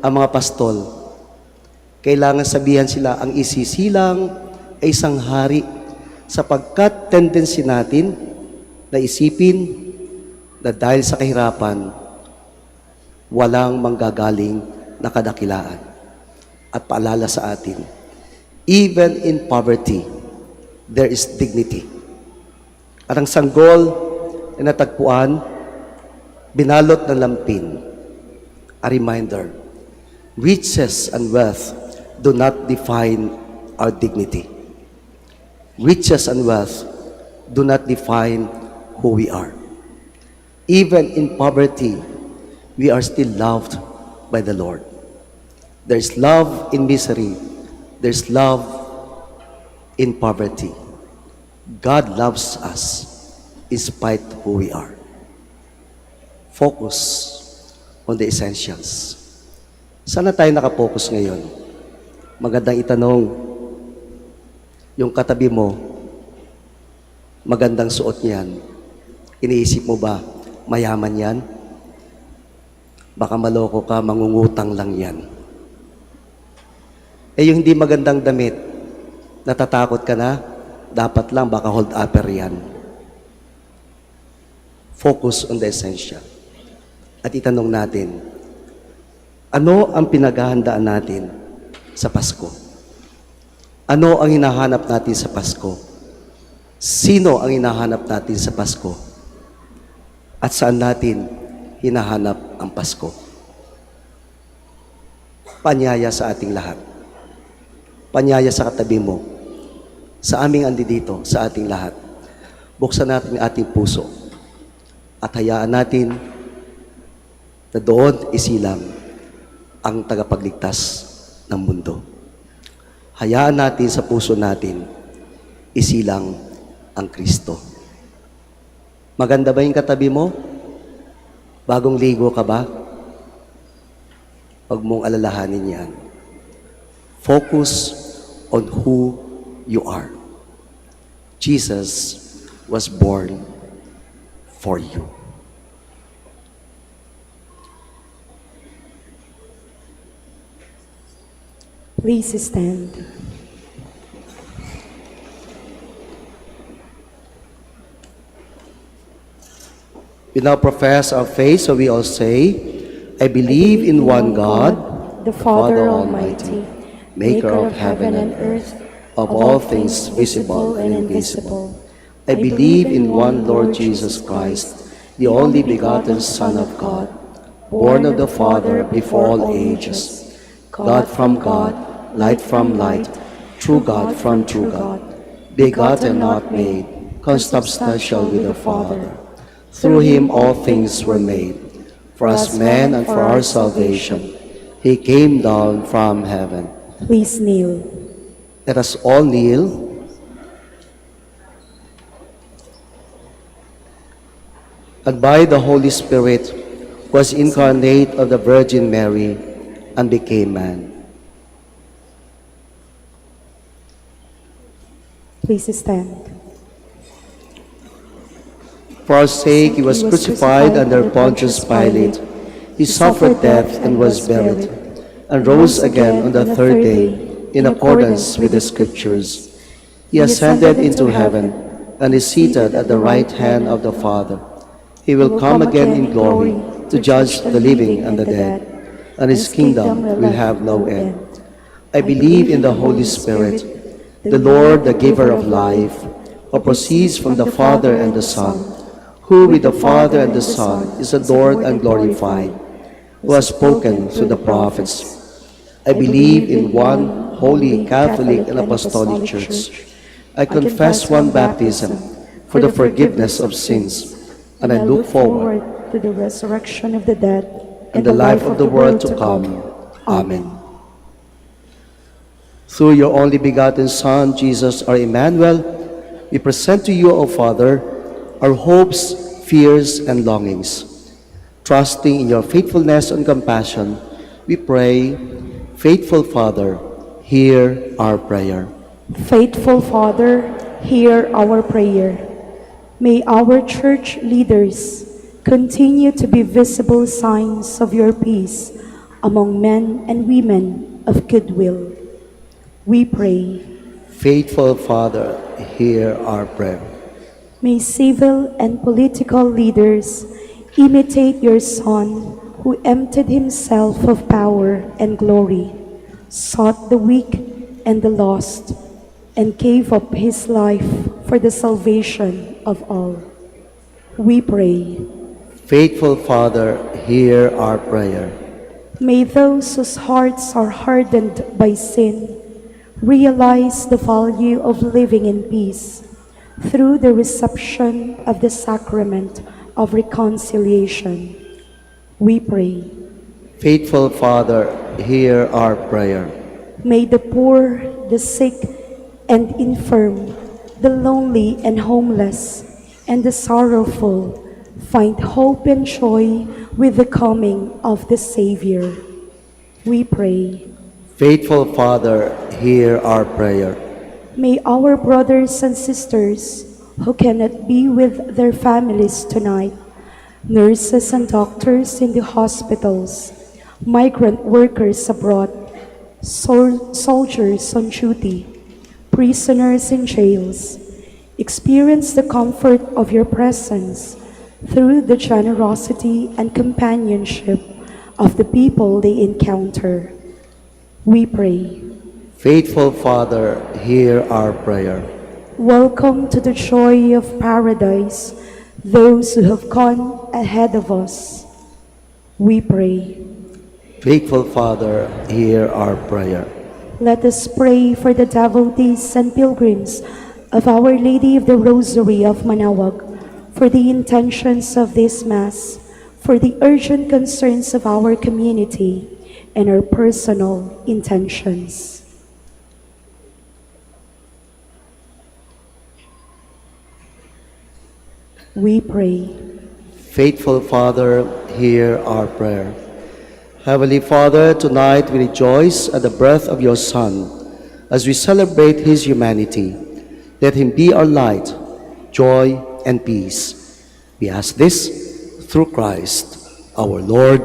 ang mga pastol. Kailangan sabihan sila, ang isisilang ay isang hari, sapagkat tendency natin na isipin na dahil sa kahirapan, walang manggagaling na kadakilaan. At paalala sa atin, even in poverty, there is dignity. At ang sanggol na natagpuan, binalot ng lampin. A reminder, riches and wealth do not define our dignity. Riches and wealth do not define who we are. Even in poverty, we are still loved by the Lord. There's love in misery. There's love in poverty. God loves us in spite of who we are. Focus on the essentials. Sana tayo nakapokus ngayon. Magandang itanong, yung katabi mo, magandang suot niyan. Iniisip mo ba, mayaman yan? Baka maloko ka, mangungutang lang yan. Yung hindi magandang damit, natatakot ka na, dapat lang baka hold upper yan. Focus on the essential. At itanong natin, ano ang pinaghahandaan natin sa Pasko? Ano ang hinahanap natin sa Pasko? Sino ang hinahanap natin sa Pasko? At saan natin hinahanap ang Pasko? Panyaya sa ating lahat. Panyaya sa katabi mo, sa aming andi dito, sa ating lahat. Buksan natin ang ating puso at hayaan natin na doon isilang ang tagapagligtas ng mundo. Hayaan natin sa puso natin isilang ang Kristo. Maganda ba yung katabi mo? Bagong ligo ka ba? Huwag mong alalahanin yan. Focus on who you are. Jesus was born for you. Please stand. We now profess our faith, so we all say, I believe in one God, the Father Almighty, maker of heaven and earth, of all things visible and invisible. I believe in one Lord Jesus Christ, the only begotten Son of God, born of the Father before all ages, God from God, light from light, true God from true God, begotten not made, consubstantial with the Father. Through him all things were made. For us men and for our salvation, he came down from heaven. Please kneel. Let us all kneel. And by the Holy Spirit, was incarnate of the Virgin Mary and became man. Please stand. For our sake, he was crucified under Pontius Pilate. He suffered death and was buried, and rose again on the third day, in accordance with the Scriptures. He ascended into heaven, and is seated at the right hand of the Father. He will come again in glory to judge the living and the dead, and his kingdom will have no end. I believe in the Holy Spirit, the Lord, the giver of life, who proceeds from the Father and the Son, who with the Father and the Son is adored and glorified, who has spoken through the prophets. I believe in one holy, Catholic, and Apostolic Church. I confess one baptism for the forgiveness of sins, and I look forward to the resurrection of the dead and the life of the world to come. Amen. Through your only begotten Son, Jesus our Emmanuel, we present to you, O Father, our hopes, fears, and longings. Trusting in your faithfulness and compassion, we pray, faithful Father, hear our prayer. Faithful Father, hear our prayer. May our church leaders continue to be visible signs of your peace among men and women of goodwill. We pray. Faithful Father, hear our prayer. May civil and political leaders imitate your Son, who emptied himself of power and glory, sought the weak and the lost, and gave up his life for the salvation of all. We pray. Faithful Father, hear our prayer. May those whose hearts are hardened by sin realize the value of living in peace through the reception of the sacrament of reconciliation. We pray. Faithful Father, hear our prayer. May the poor, the sick, and infirm, the lonely and homeless, and the sorrowful find hope and joy with the coming of the Savior. We pray. Faithful Father, hear our prayer. May our brothers and sisters who cannot be with their families tonight, nurses and doctors in the hospitals, migrant workers abroad, soldiers on duty, prisoners in jails, experience the comfort of your presence through the generosity and companionship of the people they encounter. We pray. Faithful Father, hear our prayer. Welcome to the joy of paradise those who have gone ahead of us. We pray. Faithful Father, hear our prayer. Let us pray for the devotees and pilgrims of Our Lady of the Rosary of Manaoag, for the intentions of this Mass, for the urgent concerns of our community, and our personal intentions. We pray. Faithful Father, hear our prayer. Heavenly Father, tonight we rejoice at the birth of your Son as we celebrate his humanity. Let him be our light, joy, and peace. We ask this through Christ, our Lord.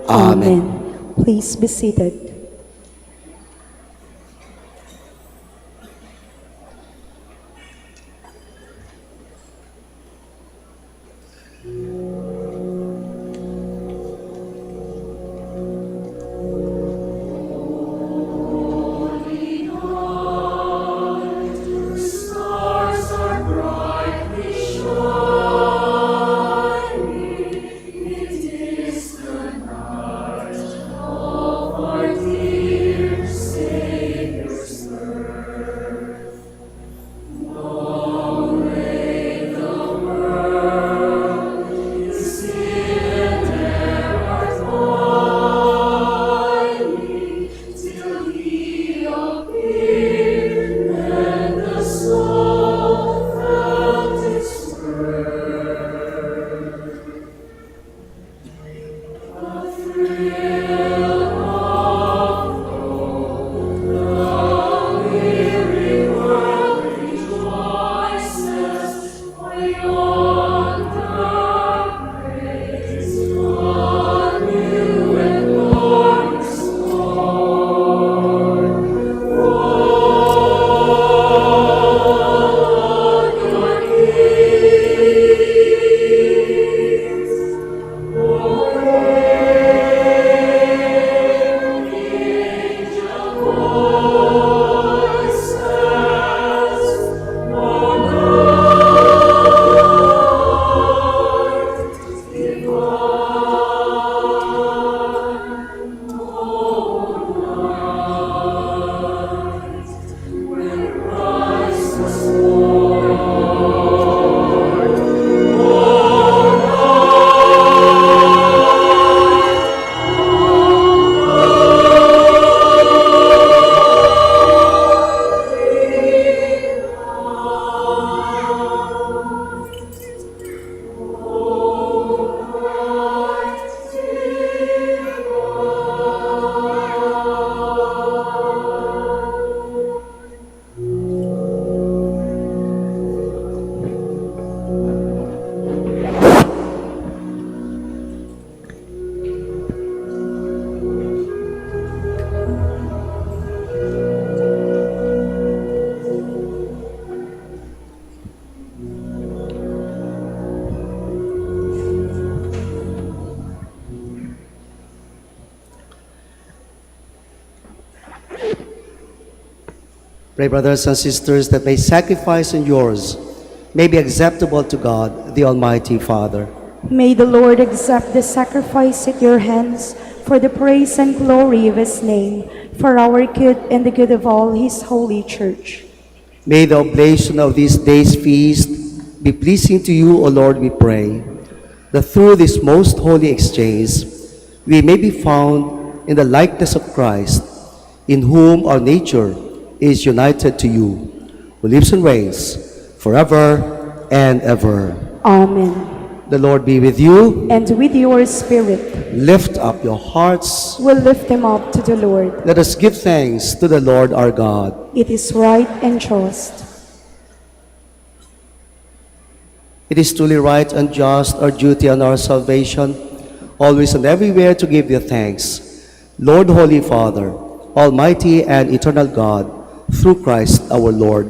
Amen. Please be seated. Pray, brothers and sisters, that my sacrifice and yours may be acceptable to God, the Almighty Father. May the Lord accept the sacrifice at your hands for the praise and glory of his name, for our good and the good of all his holy church. May the oblation of this day's feast be pleasing to you, O Lord, we pray, that through this most holy exchange we may be found in the likeness of Christ, in whom our nature is united to you, who lives and reigns forever and ever. Amen. The Lord be with you. And with your spirit, Lift up your hearts. we'll lift them up to the Lord. Let us give thanks to the Lord our God. It is right and just. It is truly right and just, our duty and our salvation, always and everywhere to give you thanks. Lord, Holy Father, Almighty and eternal God, through Christ our Lord.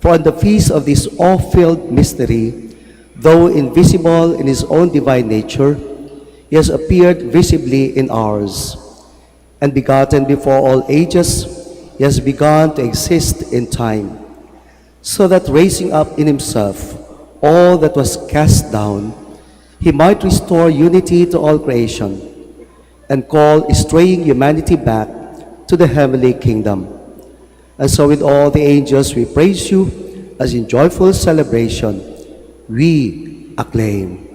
For on the feast of this awe-filled mystery, though invisible in his own divine nature, he has appeared visibly in ours. And begotten before all ages, he has begun to exist in time, so that raising up in himself all that was cast down, he might restore unity to all creation and call straying humanity back to the heavenly kingdom. And so with all the angels we praise you, as in joyful celebration we acclaim.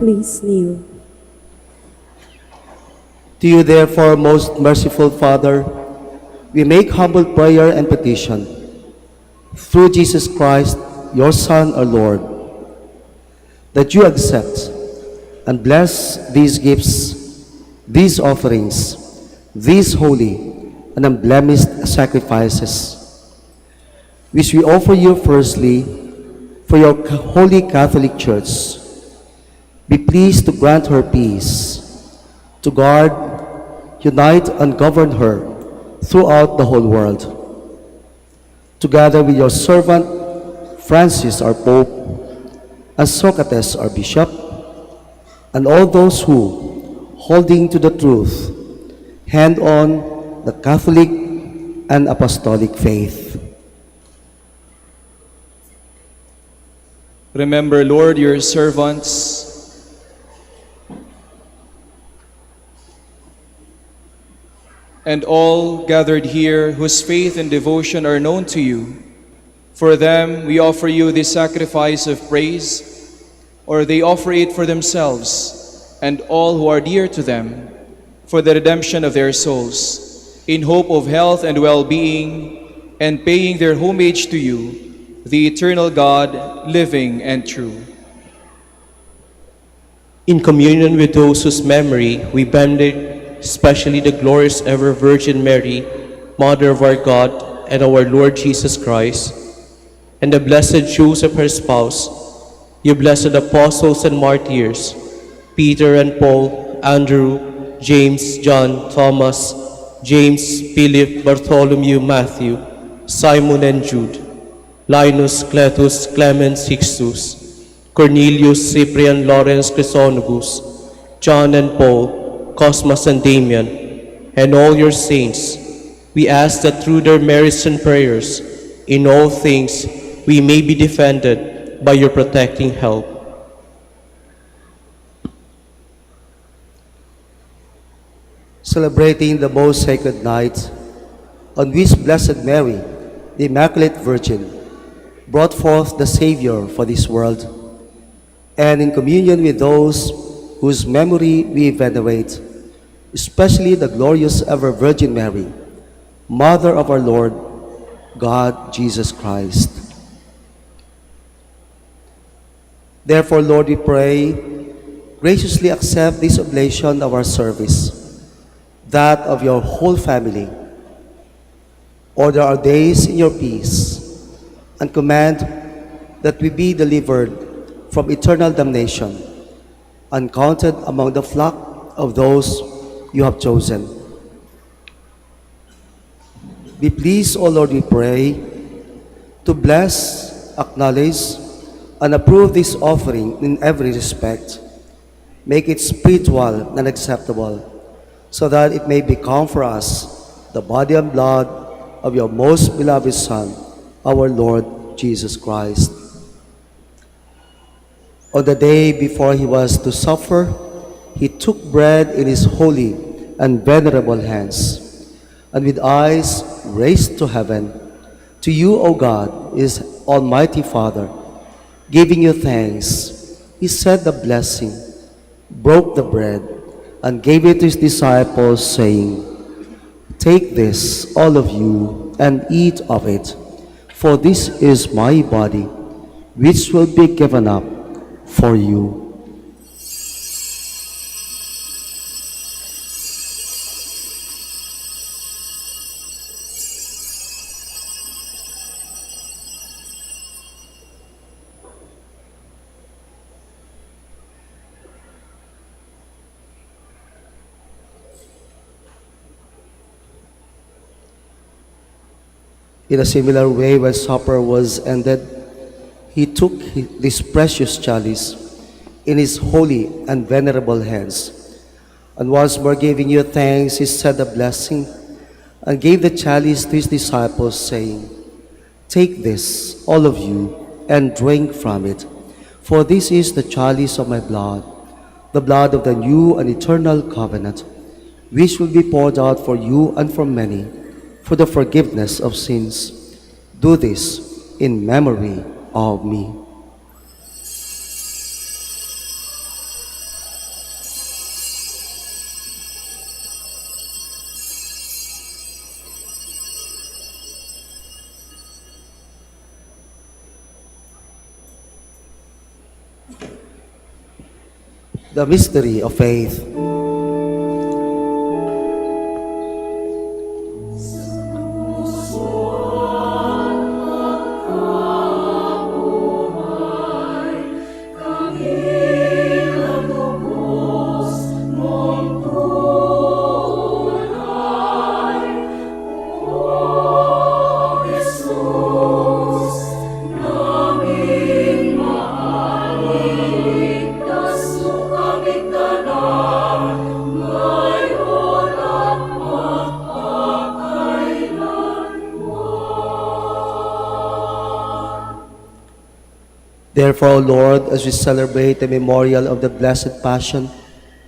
Please kneel. To you, therefore, most merciful Father, we make humble prayer and petition. Through Jesus Christ, your Son, our Lord, that you accept and bless these gifts, these offerings, these holy and unblemished sacrifices, which we offer you firstly for your holy Catholic Church. Be pleased to grant her peace, to guard, unite, and govern her throughout the whole world. Together with your servant, Francis, our Pope, and Socrates, our Bishop, and all those who, holding to the truth, hand on the Catholic and Apostolic faith. Remember, Lord, your servants and all gathered here whose faith and devotion are known to you. For them, we offer you this sacrifice of praise, or they offer it for themselves and all who are dear to them, for the redemption of their souls, in hope of health and well-being, and paying their homage to you, the eternal God, living and true. In communion with those whose memory we bended, especially the glorious ever Virgin Mary, Mother of our God and our Lord Jesus Christ, and the blessed Joseph, her spouse, you blessed apostles and martyrs, Peter and Paul, Andrew, James, John, Thomas, James, Philip, Bartholomew, Matthew, Simon and Jude, Linus, Cletus, Clement, Sixtus, Cornelius, Cyprian, Lawrence, Chrysogonus, John and Paul, Cosmas and Damian, and all your saints, we ask that through their merits and prayers, in all things we may be defended by your protecting help. Celebrating the most sacred night on which Blessed Mary, the Immaculate Virgin, brought forth the Savior for this world, and in communion with those whose memory we venerate, especially the glorious ever Virgin Mary, Mother of our Lord, God Jesus Christ. Therefore, Lord, we pray, graciously accept this oblation of our service, that of your whole family. Order our days in your peace, and command that we be delivered from eternal damnation, and counted among the flock of those you have chosen. Be pleased, O Lord, we pray, to bless, acknowledge, and approve this offering in every respect. Make it spiritual and acceptable, so that it may become for us the body and blood of your most beloved Son, our Lord Jesus Christ. On the day before he was to suffer, he took bread in his holy and venerable hands, and with eyes raised to heaven, to you, O God, his Almighty Father, giving you thanks, he said the blessing, broke the bread, and gave it to his disciples, saying, "Take this, all of you, and eat of it, for this is my body, which will be given up for you." In a similar way, when supper was ended, he took this precious chalice in his holy and venerable hands, and once more giving you thanks, he said a blessing, and gave the chalice to his disciples, saying, "Take this, all of you, and drink from it, for this is the chalice of my blood, the blood of the new and eternal covenant, which will be poured out for you and for many, for the forgiveness of sins. Do this in memory of me." The mystery of faith. Therefore, O Lord, as we celebrate the memorial of the Blessed Passion,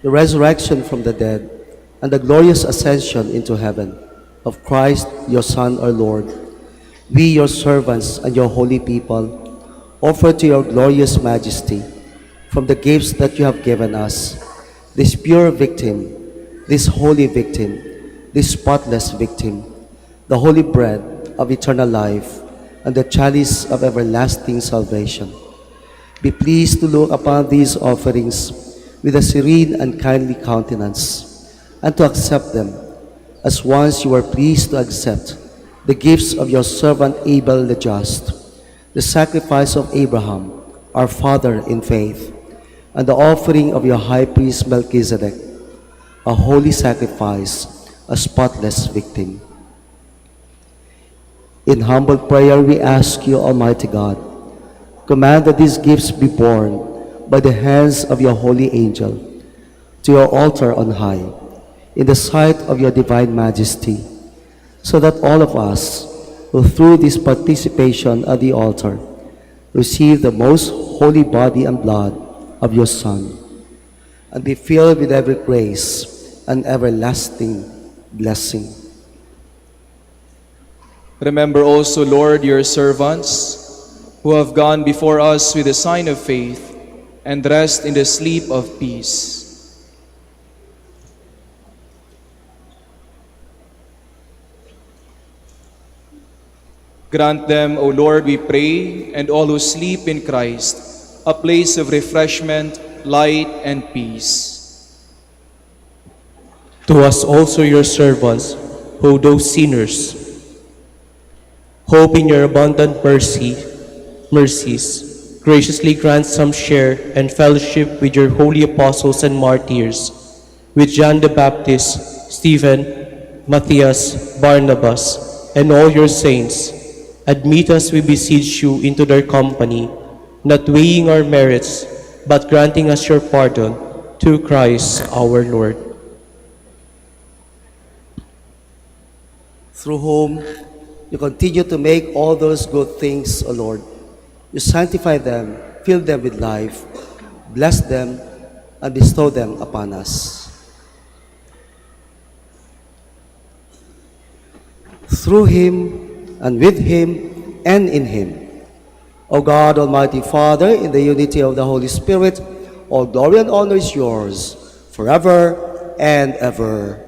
the resurrection from the dead, and the glorious ascension into heaven of Christ, your Son, our Lord, we, your servants and your holy people, offer to your glorious majesty, from the gifts that you have given us, this pure victim, this holy victim, this spotless victim, the holy bread of eternal life, and the chalice of everlasting salvation. Be pleased to look upon these offerings with a serene and kindly countenance, and to accept them, as once you were pleased to accept the gifts of your servant Abel the just, the sacrifice of Abraham, our father in faith, and the offering of your high priest Melchizedek, a holy sacrifice, a spotless victim. In humble prayer, we ask you, Almighty God, command that these gifts be borne by the hands of your holy angel to your altar on high, in the sight of your divine majesty, so that all of us who through this participation at the altar receive the most holy body and blood of your Son, and be filled with every grace and everlasting blessing. Remember also, Lord, your servants who have gone before us with the sign of faith and rest in the sleep of peace. Grant them, O Lord, we pray, and all who sleep in Christ, a place of refreshment, light, and peace. To us also, your servants, who those sinners, hope in your abundant mercies, graciously grant some share and fellowship with your holy apostles and martyrs, with John the Baptist, Stephen, Matthias, Barnabas, and all your saints. Admit us, we beseech you, into their company, not weighing our merits, but granting us your pardon, through Christ our Lord. Through whom you continue to make all those good things, O Lord. You sanctify them, fill them with life, bless them, and bestow them upon us. Through him, and with him, and in him, O God, Almighty Father, in the unity of the Holy Spirit, all glory and honor is yours, forever and ever.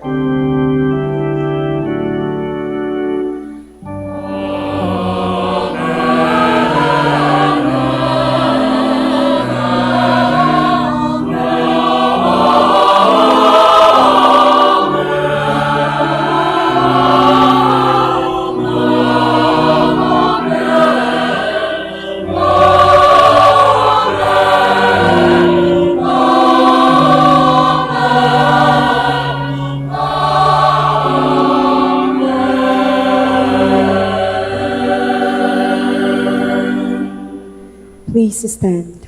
Please stand.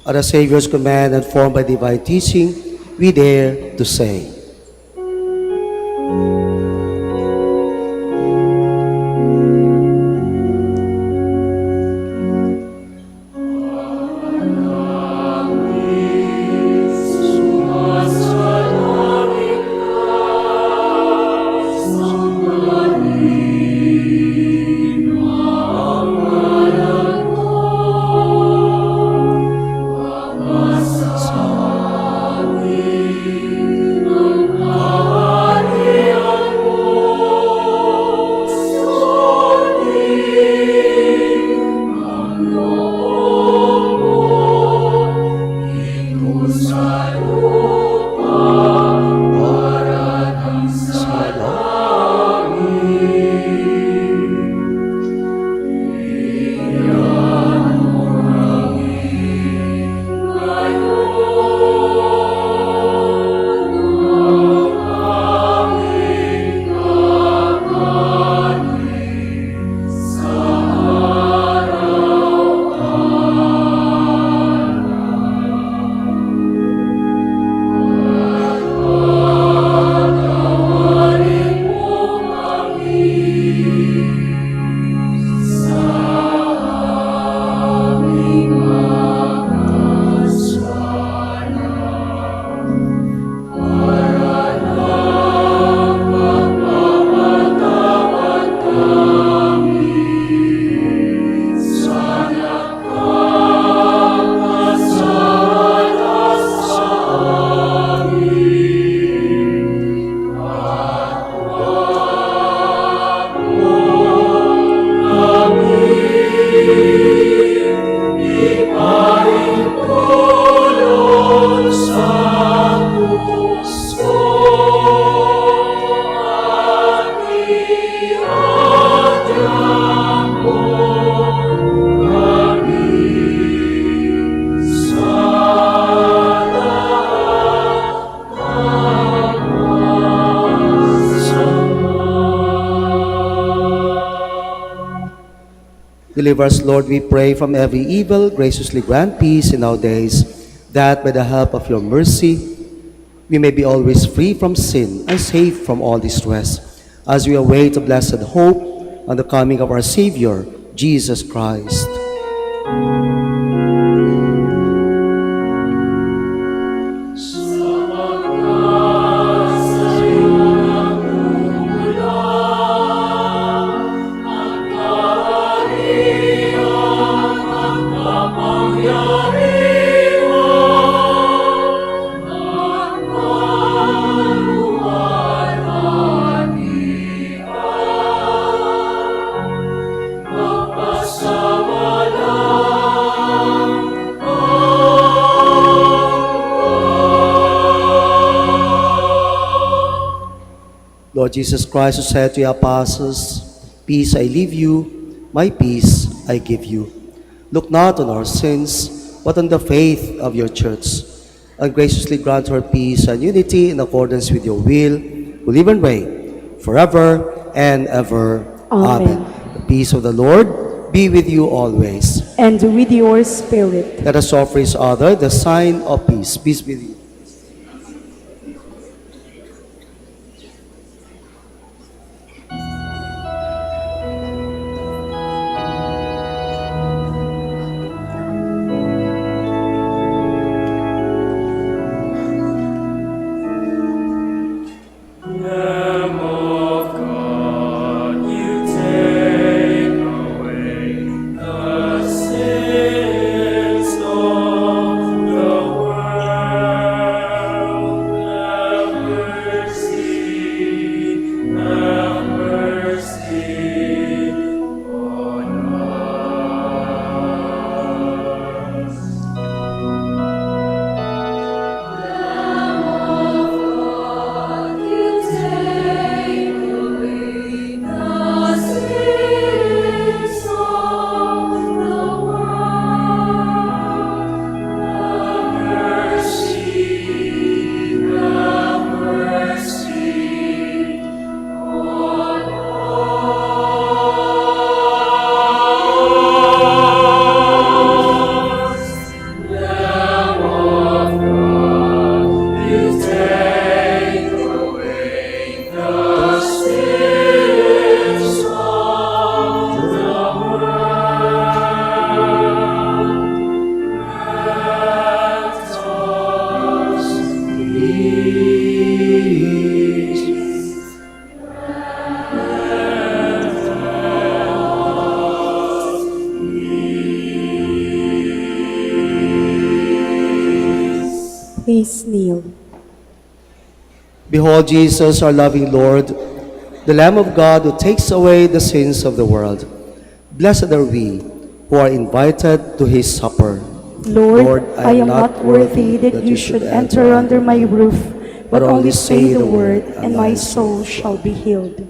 At the Savior's command and formed by divine teaching, we dare to say, Deliver us, Lord, we pray, from every evil. Graciously grant peace in our days, that by the help of your mercy we may be always free from sin and safe from all distress, as we await the blessed hope and the coming of our Savior, Jesus Christ. Lord Jesus Christ, who said to your apostles, "Peace I leave you, my peace I give you." Look not on our sins, but on the faith of your church, and graciously grant her peace and unity in accordance with your will, who live and reign forever and ever. Amen. The peace of the Lord be with you always. And with your spirit. Let us offer each other the sign of peace. Peace with you. Lamb of God, you take away the sins of the world. Have mercy on us. Please kneel. Behold Jesus, our loving Lord, the Lamb of God who takes away the sins of the world. Blessed are we who are invited to his supper. Lord, I am not worthy that you should enter under my roof, but only say the word, and my soul shall be healed.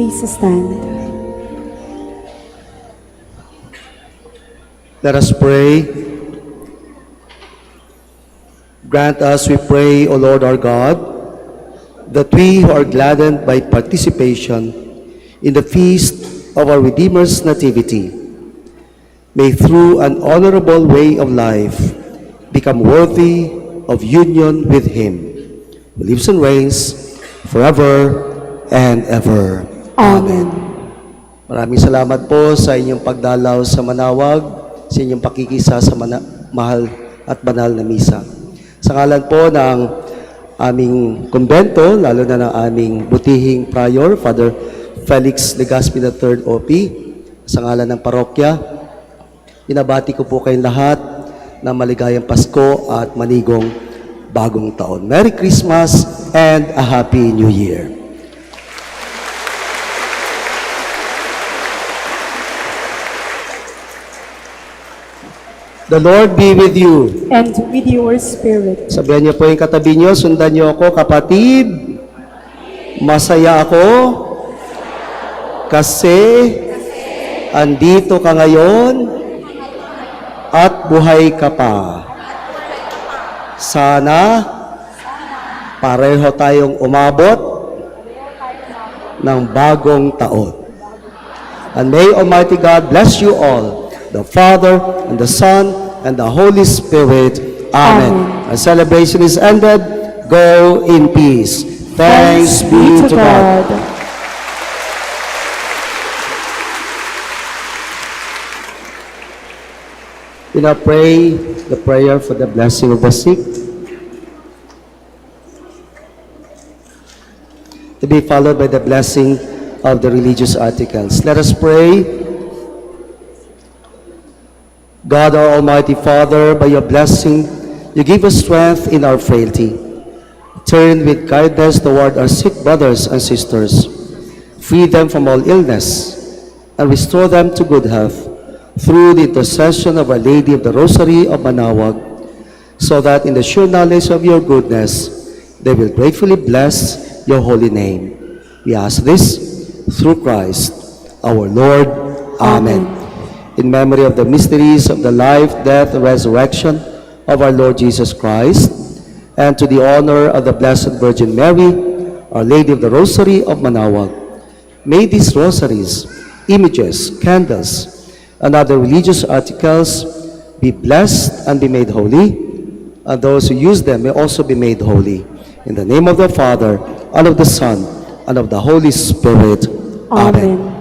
Please stand. Let us pray. Grant us, we pray, O Lord our God, that we who are gladdened by participation in the feast of our Redeemer's Nativity may through an honorable way of life become worthy of union with Him, who lives and reigns forever and ever. Amen. Maraming salamat po sa inyong pagdalaw sa Manaoag, sa inyong pakikisa sa mahal at banal na misa. Sa ngalan po ng aming kumbento, lalo na ng aming butihing prior, Father Felix Legaspi III OP, sa ngalan ng parokya, binabati ko po kayong lahat na maligayang Pasko at manigong bagong taon. Merry Christmas and a Happy New Year. The Lord be with you. And with your spirit. Sabihan niyo po yung katabi niyo, sundan niyo ako, kapatid. Masaya ako kasi andito ka ngayon at buhay ka pa. Sana pareho tayong umabot ng bagong taon. And may Almighty God bless you all, the Father, and the Son, and the Holy Spirit. Amen. Our celebration is ended. Go in peace. Thanks be to God. We now pray the prayer for the blessing of the sick, to be followed by the blessing of the religious articles. Let us pray. God, our Almighty Father, by your blessing, you give us strength in our frailty. Turn with kindness toward our sick brothers and sisters. Free them from all illness and restore them to good health through the intercession of Our Lady of the Rosary of Manaoag, so that in the sure knowledge of your goodness, they will gratefully bless your holy name. We ask this through Christ, our Lord. Amen. In memory of the mysteries of the life, death, and resurrection of our Lord Jesus Christ, and to the honor of the Blessed Virgin Mary, Our Lady of the Rosary of Manaoag, may these rosaries, images, candles, and other religious articles be blessed and be made holy, and those who use them may also be made holy. In the name of the Father, and of the Son, and of the Holy Spirit. Amen.